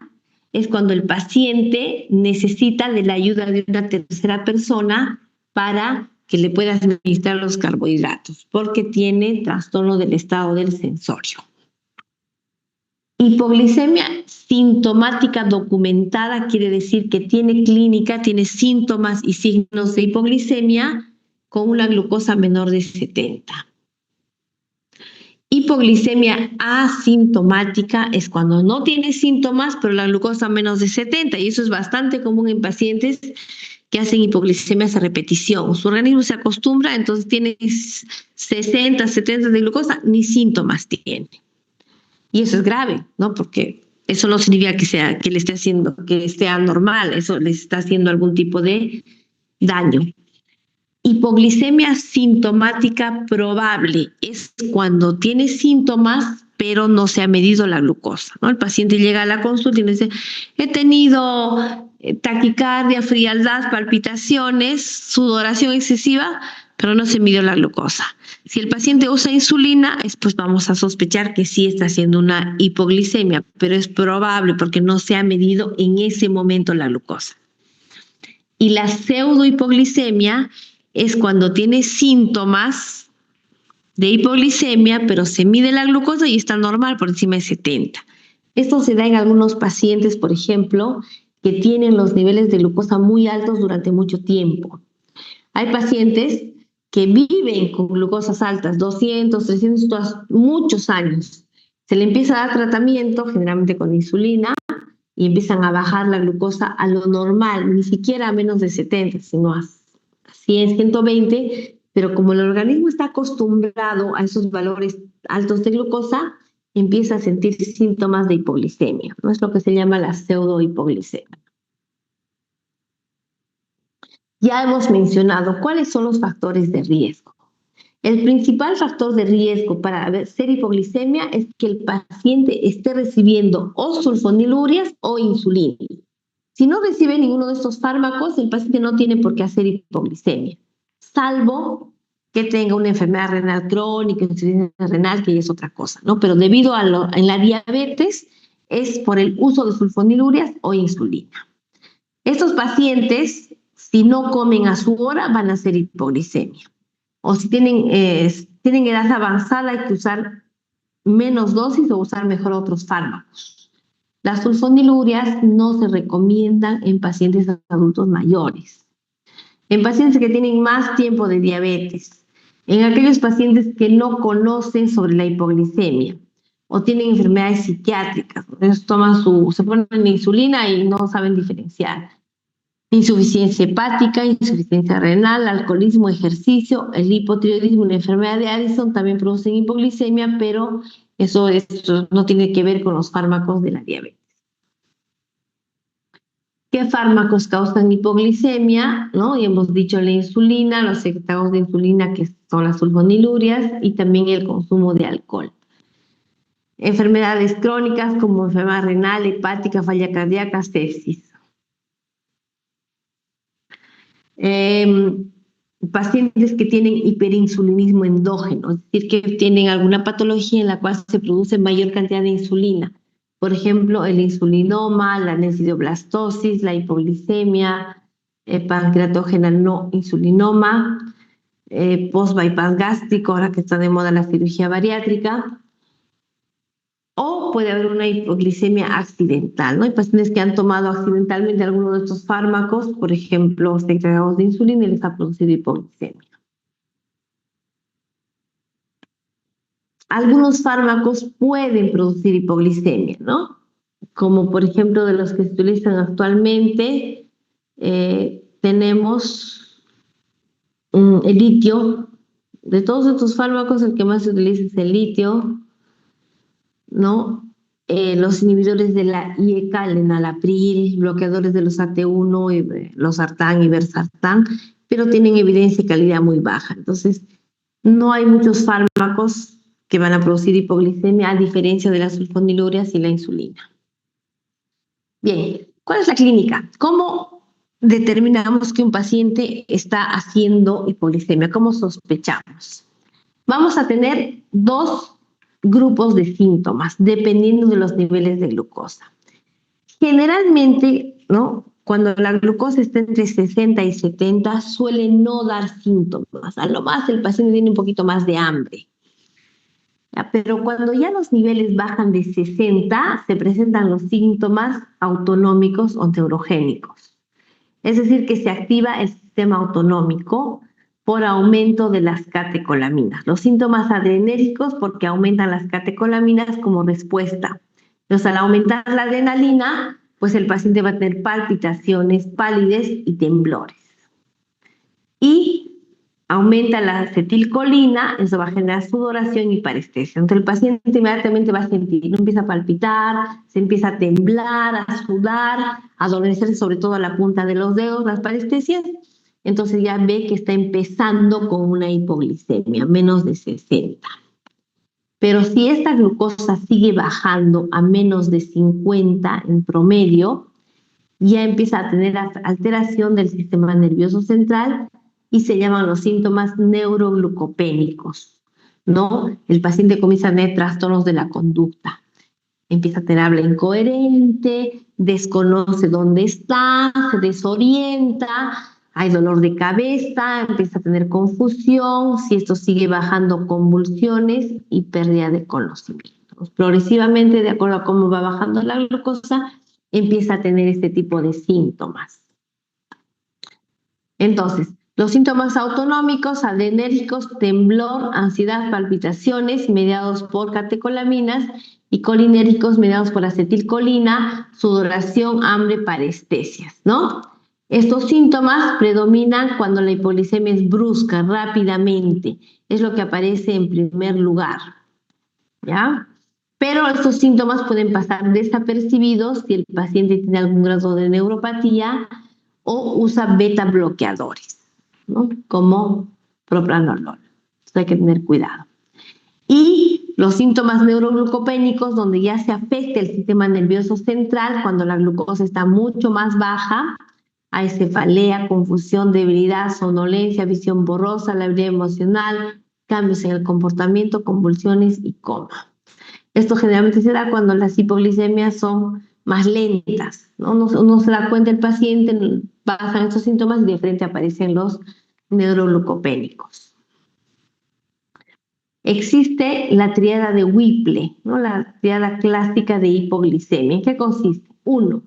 es cuando el paciente necesita de la ayuda de una tercera persona para que le pueda administrar los carbohidratos, porque tiene trastorno del estado del sensorio. Hipoglicemia sintomática documentada quiere decir que tiene clínica, tiene síntomas y signos de hipoglicemia con una glucosa menor de 70. Hipoglicemia asintomática es cuando no tiene síntomas, pero la glucosa menos de 70, y eso es bastante común en pacientes que hacen hipoglicemias a repetición. Su organismo se acostumbra, entonces tiene 60, 70 de glucosa, ni síntomas tiene. Y eso es grave, ¿no? Porque eso no significa que le esté haciendo, que esté anormal, eso le está haciendo algún tipo de daño. Hipoglicemia sintomática probable es cuando tiene síntomas, pero no se ha medido la glucosa, ¿no? El paciente llega a la consulta y dice, he tenido taquicardia, frialdad, palpitaciones, sudoración excesiva, pero no se midió la glucosa. Si el paciente usa insulina, pues vamos a sospechar que sí está haciendo una hipoglicemia, pero es probable porque no se ha medido en ese momento la glucosa. Y la pseudohipoglicemia es cuando tiene síntomas de hipoglicemia, pero se mide la glucosa y está normal por encima de 70. Esto se da en algunos pacientes, por ejemplo, que tienen los niveles de glucosa muy altos durante mucho tiempo. Hay pacientes que viven con glucosas altas, 200, 300, muchos años. Se le empieza a dar tratamiento, generalmente con insulina, y empiezan a bajar la glucosa a lo normal, ni siquiera a menos de 70, sino a 100, 120, pero como el organismo está acostumbrado a esos valores altos de glucosa, empieza a sentir síntomas de hipoglicemia, ¿no? Es lo que se llama la pseudohipoglicemia. Ya hemos mencionado cuáles son los factores de riesgo. El principal factor de riesgo para ser hipoglicemia es que el paciente esté recibiendo o sulfonilúreas o insulina. Si no recibe ninguno de estos fármacos, el paciente no tiene por qué hacer hipoglicemia, salvo que tenga una enfermedad renal crónica, insuficiencia renal, que es otra cosa, ¿no? Pero debido en la diabetes es por el uso de sulfonilurias o insulina. Estos pacientes, si no comen a su hora, van a hacer hipoglicemia. O si tienen edad avanzada, hay que usar menos dosis o usar mejor otros fármacos. Las sulfonilurias no se recomiendan en pacientes adultos mayores, en pacientes que tienen más tiempo de diabetes, en aquellos pacientes que no conocen sobre la hipoglicemia o tienen enfermedades psiquiátricas. Ellos se ponen insulina y no saben diferenciar. Insuficiencia hepática, insuficiencia renal, alcoholismo, ejercicio, el hipotiroidismo y la enfermedad de Addison también producen hipoglicemia, pero eso no tiene que ver con los fármacos de la diabetes. ¿Qué fármacos causan hipoglicemia? ¿No? Y hemos dicho la insulina, los secretarios de insulina, que son las sulfonilurias, y también el consumo de alcohol. Enfermedades crónicas como enfermedad renal, hepática, falla cardíaca, sepsis. Pacientes que tienen hiperinsulinismo endógeno, es decir, que tienen alguna patología en la cual se produce mayor cantidad de insulina. Por ejemplo, el insulinoma, la necidioblastosis, la hipoglicemia, pancreatógena no insulinoma, post-bypass gástrico, ahora que está de moda la cirugía bariátrica. O puede haber una hipoglicemia accidental, ¿no? Hay pacientes que han tomado accidentalmente alguno de estos fármacos, por ejemplo, secretarios de insulina, y les ha producido hipoglicemia. Algunos fármacos pueden producir hipoglicemia, ¿no? Como por ejemplo de los que se utilizan actualmente, tenemos el litio. De todos estos fármacos, el que más se utiliza es el litio, ¿no? Los inhibidores de la IECA, el enalapril, bloqueadores de los AT1, losartán y irbesartán, pero tienen evidencia y calidad muy baja. Entonces, no hay muchos fármacos que van a producir hipoglicemia, a diferencia de las sulfonilurias y la insulina. Bien, ¿cuál es la clínica? ¿Cómo determinamos que un paciente está haciendo hipoglicemia? ¿Cómo sospechamos? Vamos a tener dos grupos de síntomas, dependiendo de los niveles de glucosa. Generalmente, ¿no? Cuando la glucosa está entre 60 y 70, suele no dar síntomas. A lo más el paciente tiene un poquito más de hambre. ¿Ya? Pero cuando ya los niveles bajan de 60, se presentan los síntomas autonómicos o neurogénicos. Es decir, que se activa el sistema autonómico por aumento de las catecolaminas. Los síntomas adrenérgicos porque aumentan las catecolaminas como respuesta. Entonces, al aumentar la adrenalina, pues el paciente va a tener palpitaciones, palidez y temblores. Y aumenta la acetilcolina, eso va a generar sudoración y parestesia. Entonces el paciente inmediatamente va a sentir, no empieza a palpitar, se empieza a temblar, a sudar, a adormecerse sobre todo a la punta de los dedos, las parestesias. Entonces ya ve que está empezando con una hipoglicemia, menos de 60. Pero si esta glucosa sigue bajando a menos de 50 en promedio, ya empieza a tener alteración del sistema nervioso central y se llaman los síntomas neuroglucopénicos, ¿no? El paciente comienza a tener trastornos de la conducta. Empieza a tener habla incoherente, desconoce dónde está, se desorienta, hay dolor de cabeza, empieza a tener confusión, si esto sigue bajando, convulsiones y pérdida de conocimientos. Progresivamente, de acuerdo a cómo va bajando la glucosa, empieza a tener este tipo de síntomas. Entonces, los síntomas autonómicos, adrenérgicos, temblor, ansiedad, palpitaciones, mediados por catecolaminas, y colinérgicos, mediados por acetilcolina, sudoración, hambre, parestesias, ¿no? Estos síntomas predominan cuando la hipoglicemia es brusca, rápidamente. Es lo que aparece en primer lugar, ¿ya? Pero estos síntomas pueden pasar desapercibidos si el paciente tiene algún grado de neuropatía o usa beta bloqueadores, ¿no? Como propranolol. Entonces hay que tener cuidado. Y los síntomas neuroglucopénicos, donde ya se afecta el sistema nervioso central, cuando la glucosa está mucho más baja, hay cefalea, confusión, debilidad, somnolencia, visión borrosa, labilidad emocional, cambios en el comportamiento, convulsiones y coma. Esto generalmente se da cuando las hipoglicemias son más lentas, ¿no? Uno se da cuenta el paciente, pasan estos síntomas y de frente aparecen los neuroglucopénicos. Existe la triada de Whipple, ¿no? La triada clásica de hipoglicemia. ¿En qué consiste? 1.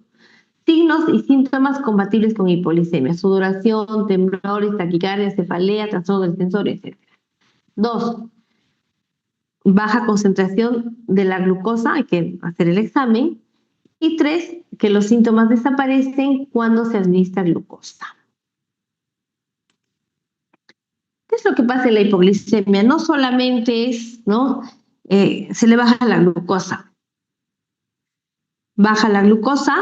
Signos y síntomas compatibles con hipoglicemia: sudoración, temblores, taquicardia, cefalea, trastorno del sensor, etc. 2. Baja concentración de la glucosa, hay que hacer el examen. Y 3, que los síntomas desaparecen cuando se administra glucosa. ¿Qué es lo que pasa en la hipoglicemia? No solamente es, ¿no? Se le baja la glucosa. Baja la glucosa,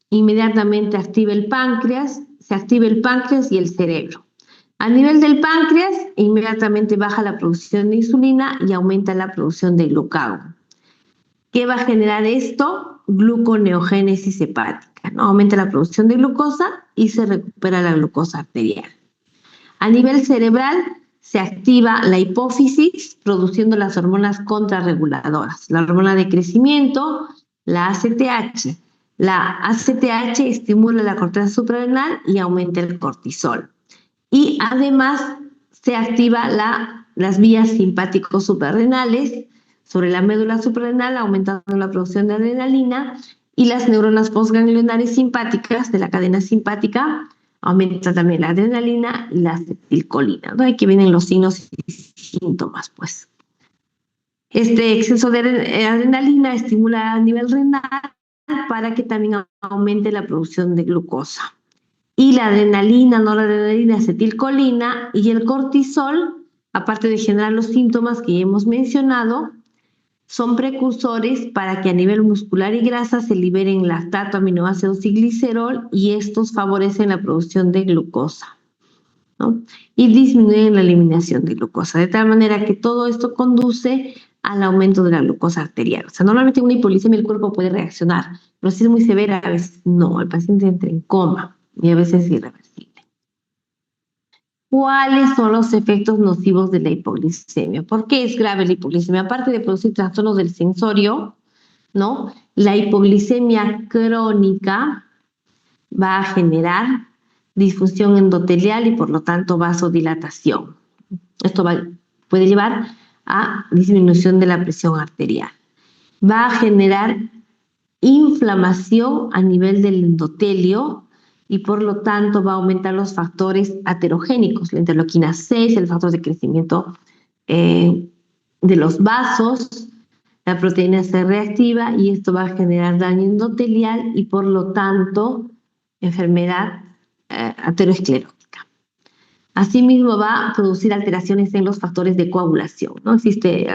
inmediatamente activa el páncreas, se activa el páncreas y el cerebro. A nivel del páncreas, inmediatamente baja la producción de insulina y aumenta la producción de glucagón. ¿Qué va a generar esto? Gluconeogénesis hepática, ¿no? Aumenta la producción de glucosa y se recupera la glucosa arterial. A nivel cerebral, se activa la hipófisis produciendo las hormonas contrarreguladoras, la hormona de crecimiento, la ACTH. La ACTH estimula la corteza suprarrenal y aumenta el cortisol. Y además se activa las vías simpáticos suprarrenales sobre la médula suprarrenal, aumentando la producción de adrenalina, y las neuronas postganglionares simpáticas de la cadena simpática aumenta también la adrenalina y la acetilcolina, ¿no? Aquí vienen los signos y síntomas, pues. Este exceso de adrenalina estimula a nivel renal para que también aumente la producción de glucosa. Y la adrenalina, noradrenalina, acetilcolina y el cortisol, aparte de generar los síntomas que ya hemos mencionado, son precursores para que a nivel muscular y grasa se liberen lactato, aminoácidos y glicerol, y estos favorecen la producción de glucosa, ¿no? Y disminuyen la eliminación de glucosa, de tal manera que todo esto conduce al aumento de la glucosa arterial. O sea, normalmente en una hipoglicemia el cuerpo puede reaccionar, pero si es muy severa, a veces no, el paciente entra en coma y a veces es irreversible. ¿Cuáles son los efectos nocivos de la hipoglicemia? ¿Por qué es grave la hipoglicemia? Aparte de producir trastornos del sensorio, ¿no? La hipoglicemia crónica va a generar disfunción endotelial y por lo tanto vasodilatación. Esto puede llevar a disminución de la presión arterial. Va a generar inflamación a nivel del endotelio y por lo tanto va a aumentar los factores aterogénicos, la interleuquina 6, el factor de crecimiento de los vasos, la proteína C reactiva, y esto va a generar daño endotelial y por lo tanto enfermedad aterosclerótica. Asimismo va a producir alteraciones en los factores de coagulación, ¿no? Existe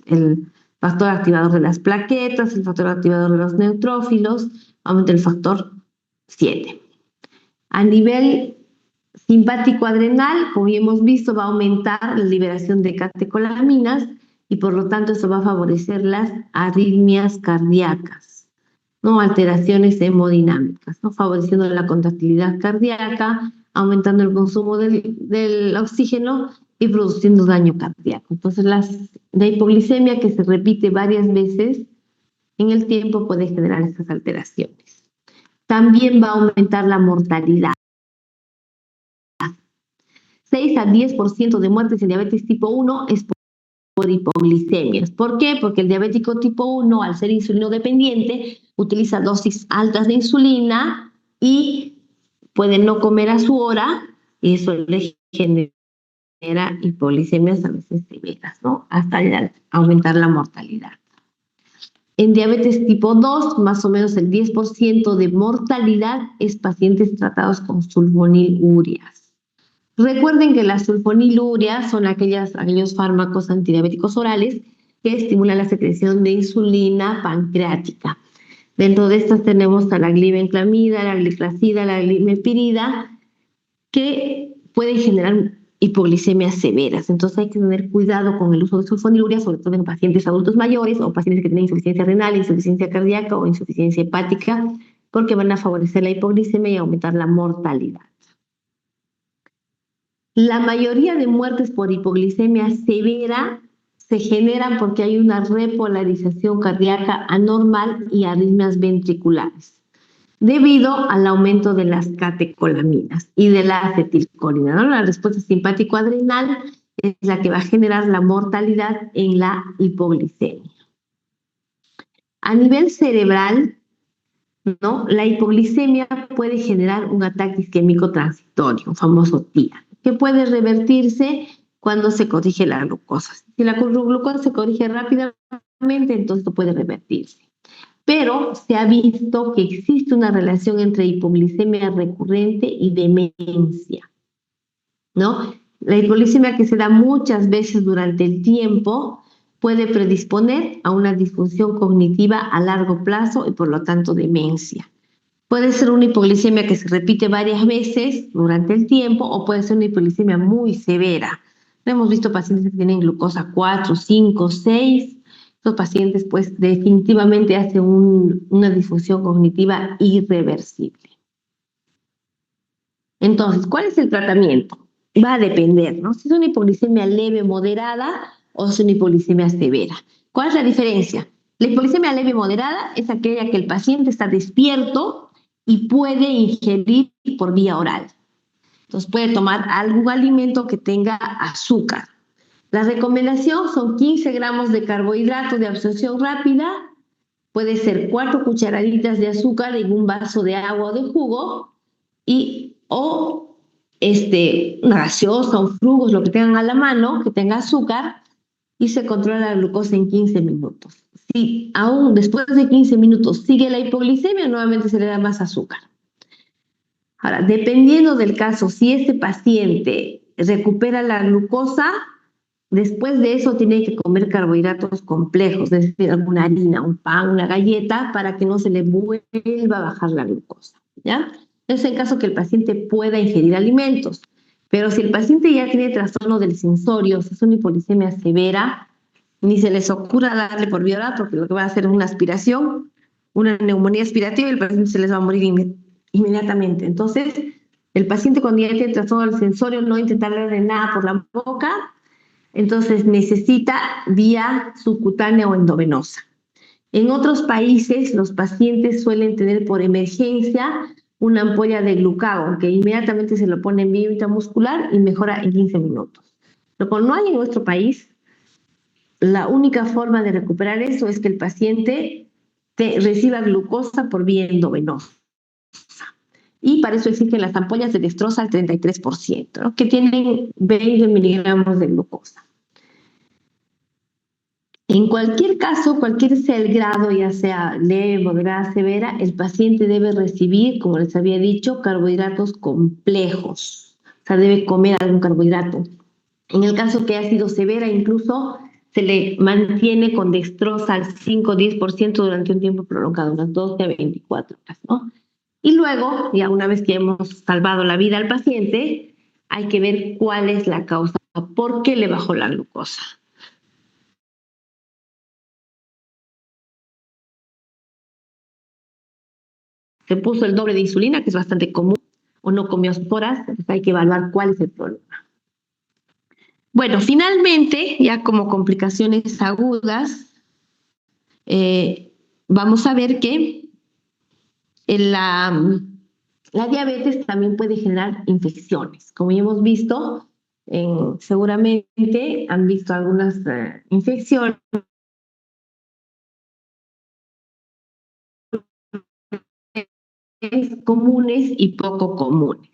el factor activador de las plaquetas, el factor activador de los neutrófilos, aumenta el factor 7. A nivel simpático adrenal, como ya hemos visto, va a aumentar la liberación de catecolaminas y por lo tanto eso va a favorecer las arritmias cardíacas, ¿no? Alteraciones hemodinámicas, ¿no? Favoreciendo la contractilidad cardíaca, aumentando el consumo del oxígeno y produciendo daño cardíaco. Entonces la hipoglicemia, que se repite varias veces en el tiempo, puede generar estas alteraciones. También va a aumentar la mortalidad. 6 a 10% de muertes en diabetes tipo 1 es por hipoglicemias. ¿Por qué? Porque el diabético tipo 1, al ser insulinodependiente, utiliza dosis altas de insulina y puede no comer a su hora, y eso le genera hipoglicemias a veces severas, ¿no? Hasta aumentar la mortalidad. En diabetes tipo 2, más o menos el 10% de mortalidad es pacientes tratados con sulfonilúreas. Recuerden que las sulfonilúreas son aquellos fármacos antidiabéticos orales que estimulan la secreción de insulina pancreática. Dentro de estas tenemos a la glibenclamida, la gliclazida, la glimepirida, que pueden generar hipoglicemias severas. Entonces hay que tener cuidado con el uso de sulfonilurea, sobre todo en pacientes adultos mayores o pacientes que tienen insuficiencia renal, insuficiencia cardíaca o insuficiencia hepática, porque van a favorecer la hipoglicemia y aumentar la mortalidad. La mayoría de muertes por hipoglicemia severa se generan porque hay una repolarización cardíaca anormal y arritmias ventriculares, debido al aumento de las catecolaminas y de la acetilcolina, ¿no? La respuesta simpático-adrenal es la que va a generar la mortalidad en la hipoglicemia. A nivel cerebral, ¿no? La hipoglicemia puede generar un ataque isquémico transitorio, un famoso TIA, que puede revertirse cuando se corrige la glucosa. Si la glucosa se corrige rápidamente, entonces no puede revertirse. Pero se ha visto que existe una relación entre hipoglicemia recurrente y demencia, ¿no? La hipoglicemia que se da muchas veces durante el tiempo puede predisponer a una disfunción cognitiva a largo plazo y por lo tanto demencia. Puede ser una hipoglicemia que se repite varias veces durante el tiempo o puede ser una hipoglicemia muy severa. Hemos visto pacientes que tienen glucosa 4, 5, 6. Estos pacientes pues definitivamente hacen una disfunción cognitiva irreversible. Entonces, ¿cuál es el tratamiento? Va a depender, ¿no? Si es una hipoglicemia leve, moderada o es una hipoglicemia severa. ¿Cuál es la diferencia? La hipoglicemia leve moderada es aquella que el paciente está despierto y puede ingerir por vía oral. Entonces puede tomar algún alimento que tenga azúcar. La recomendación son 15 gramos de carbohidratos de absorción rápida, puede ser 4 cucharaditas de azúcar en un vaso de agua o de jugo, o una gaseosa, un frugos, lo que tengan a la mano, que tenga azúcar, y se controla la glucosa en 15 minutos. Si aún después de 15 minutos sigue la hipoglicemia, nuevamente se le da más azúcar. Ahora, dependiendo del caso, si este paciente recupera la glucosa, después de eso tiene que comer carbohidratos complejos, es decir, alguna harina, un pan, una galleta, para que no se le vuelva a bajar la glucosa, ¿ya? Es el caso que el paciente pueda ingerir alimentos. Pero si el paciente ya tiene trastorno del sensorio, si es una hipoglicemia severa, ni se les ocurra darle por vía oral porque lo que va a hacer es una aspiración, una neumonía aspirativa y el paciente se les va a morir inmediatamente. Entonces, el paciente cuando ya tiene trastorno del sensorio no intentar darle nada por la boca, entonces necesita vía subcutánea o endovenosa. En otros países, los pacientes suelen tener por emergencia una ampolla de glucagón, que inmediatamente se lo pone en vía intramuscular y mejora en 15 minutos. Lo cual no hay en nuestro país, la única forma de recuperar eso es que el paciente reciba glucosa por vía endovenosa. Y para eso existen las ampollas de dextrosa al 33%, ¿no? Que tienen 20 miligramos de glucosa. En cualquier caso, cualquier sea el grado, ya sea leve, moderada, severa, el paciente debe recibir, como les había dicho, carbohidratos complejos. O sea, debe comer algún carbohidrato. En el caso que haya sido severa, incluso se le mantiene con dextrosa al 5-10% durante un tiempo prolongado, unas 12 a 24 horas, ¿no? Y luego, ya una vez que hemos salvado la vida al paciente, hay que ver cuál es la causa, por qué le bajó la glucosa. Se puso el doble de insulina, que es bastante común, o no comió horas, entonces hay que evaluar cuál es el problema. Bueno, finalmente, ya como complicaciones agudas, vamos a ver que la diabetes también puede generar infecciones. Como ya hemos visto, seguramente han visto algunas infecciones comunes y poco comunes.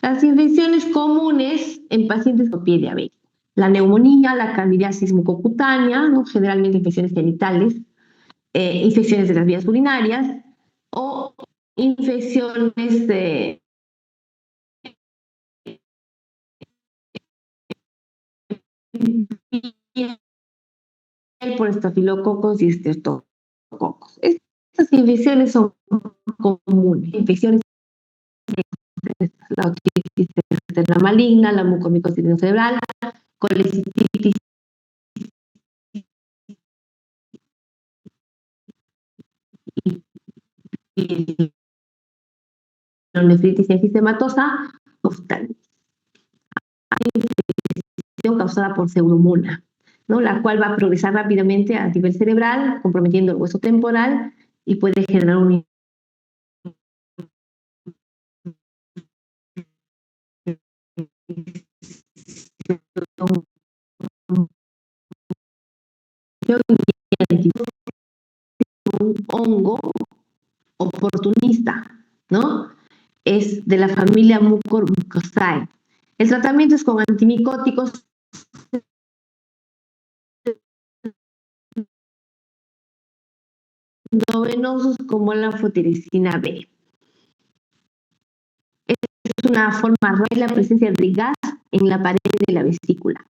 Las infecciones comunes en pacientes con pie diabético. La neumonía, la candidiasis mucocutánea, ¿no? Generalmente infecciones genitales, infecciones de las vías urinarias o infecciones por estafilococos y estreptococos. Estas infecciones son comunes. Infecciones de la otitis externa maligna, la mucomicosis cerebral, colecistitis nefritis enfisematosa, oftalmitis causada por pseudomonas, ¿no? La cual va a progresar rápidamente a nivel cerebral, comprometiendo el hueso temporal y puede generar un hongo oportunista, ¿no? Es de la familia Mucormycosae. El tratamiento es con antimicóticos no venosos como la anfotericina B. Es una forma rara de la presencia de gas en la pared de la vesícula.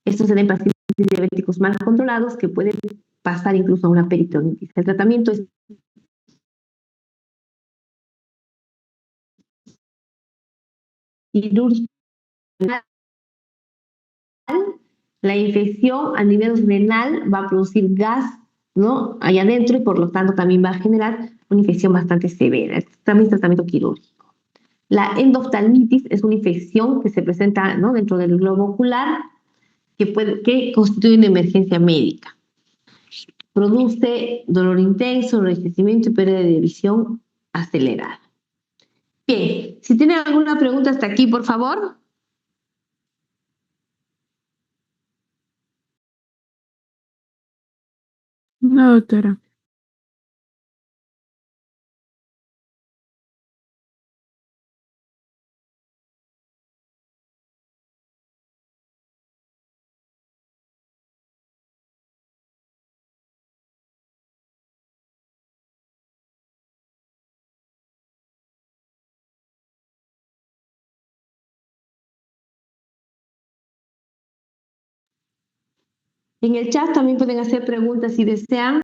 Esto se da en pacientes diabéticos mal controlados que pueden pasar incluso a una peritonitis. El tratamiento es quirúrgico. La infección a nivel renal va a producir gas, ¿no? Allá adentro y por lo tanto también va a generar una infección bastante severa. Este también es tratamiento quirúrgico. La endoftalmitis es una infección que se presenta, ¿no?, dentro del globo ocular que constituye una emergencia médica. Produce dolor intenso, enrojecimiento y pérdida de visión acelerada. Bien, si tienen alguna pregunta hasta aquí, por favor. No, doctora. En el chat también pueden hacer preguntas si desean.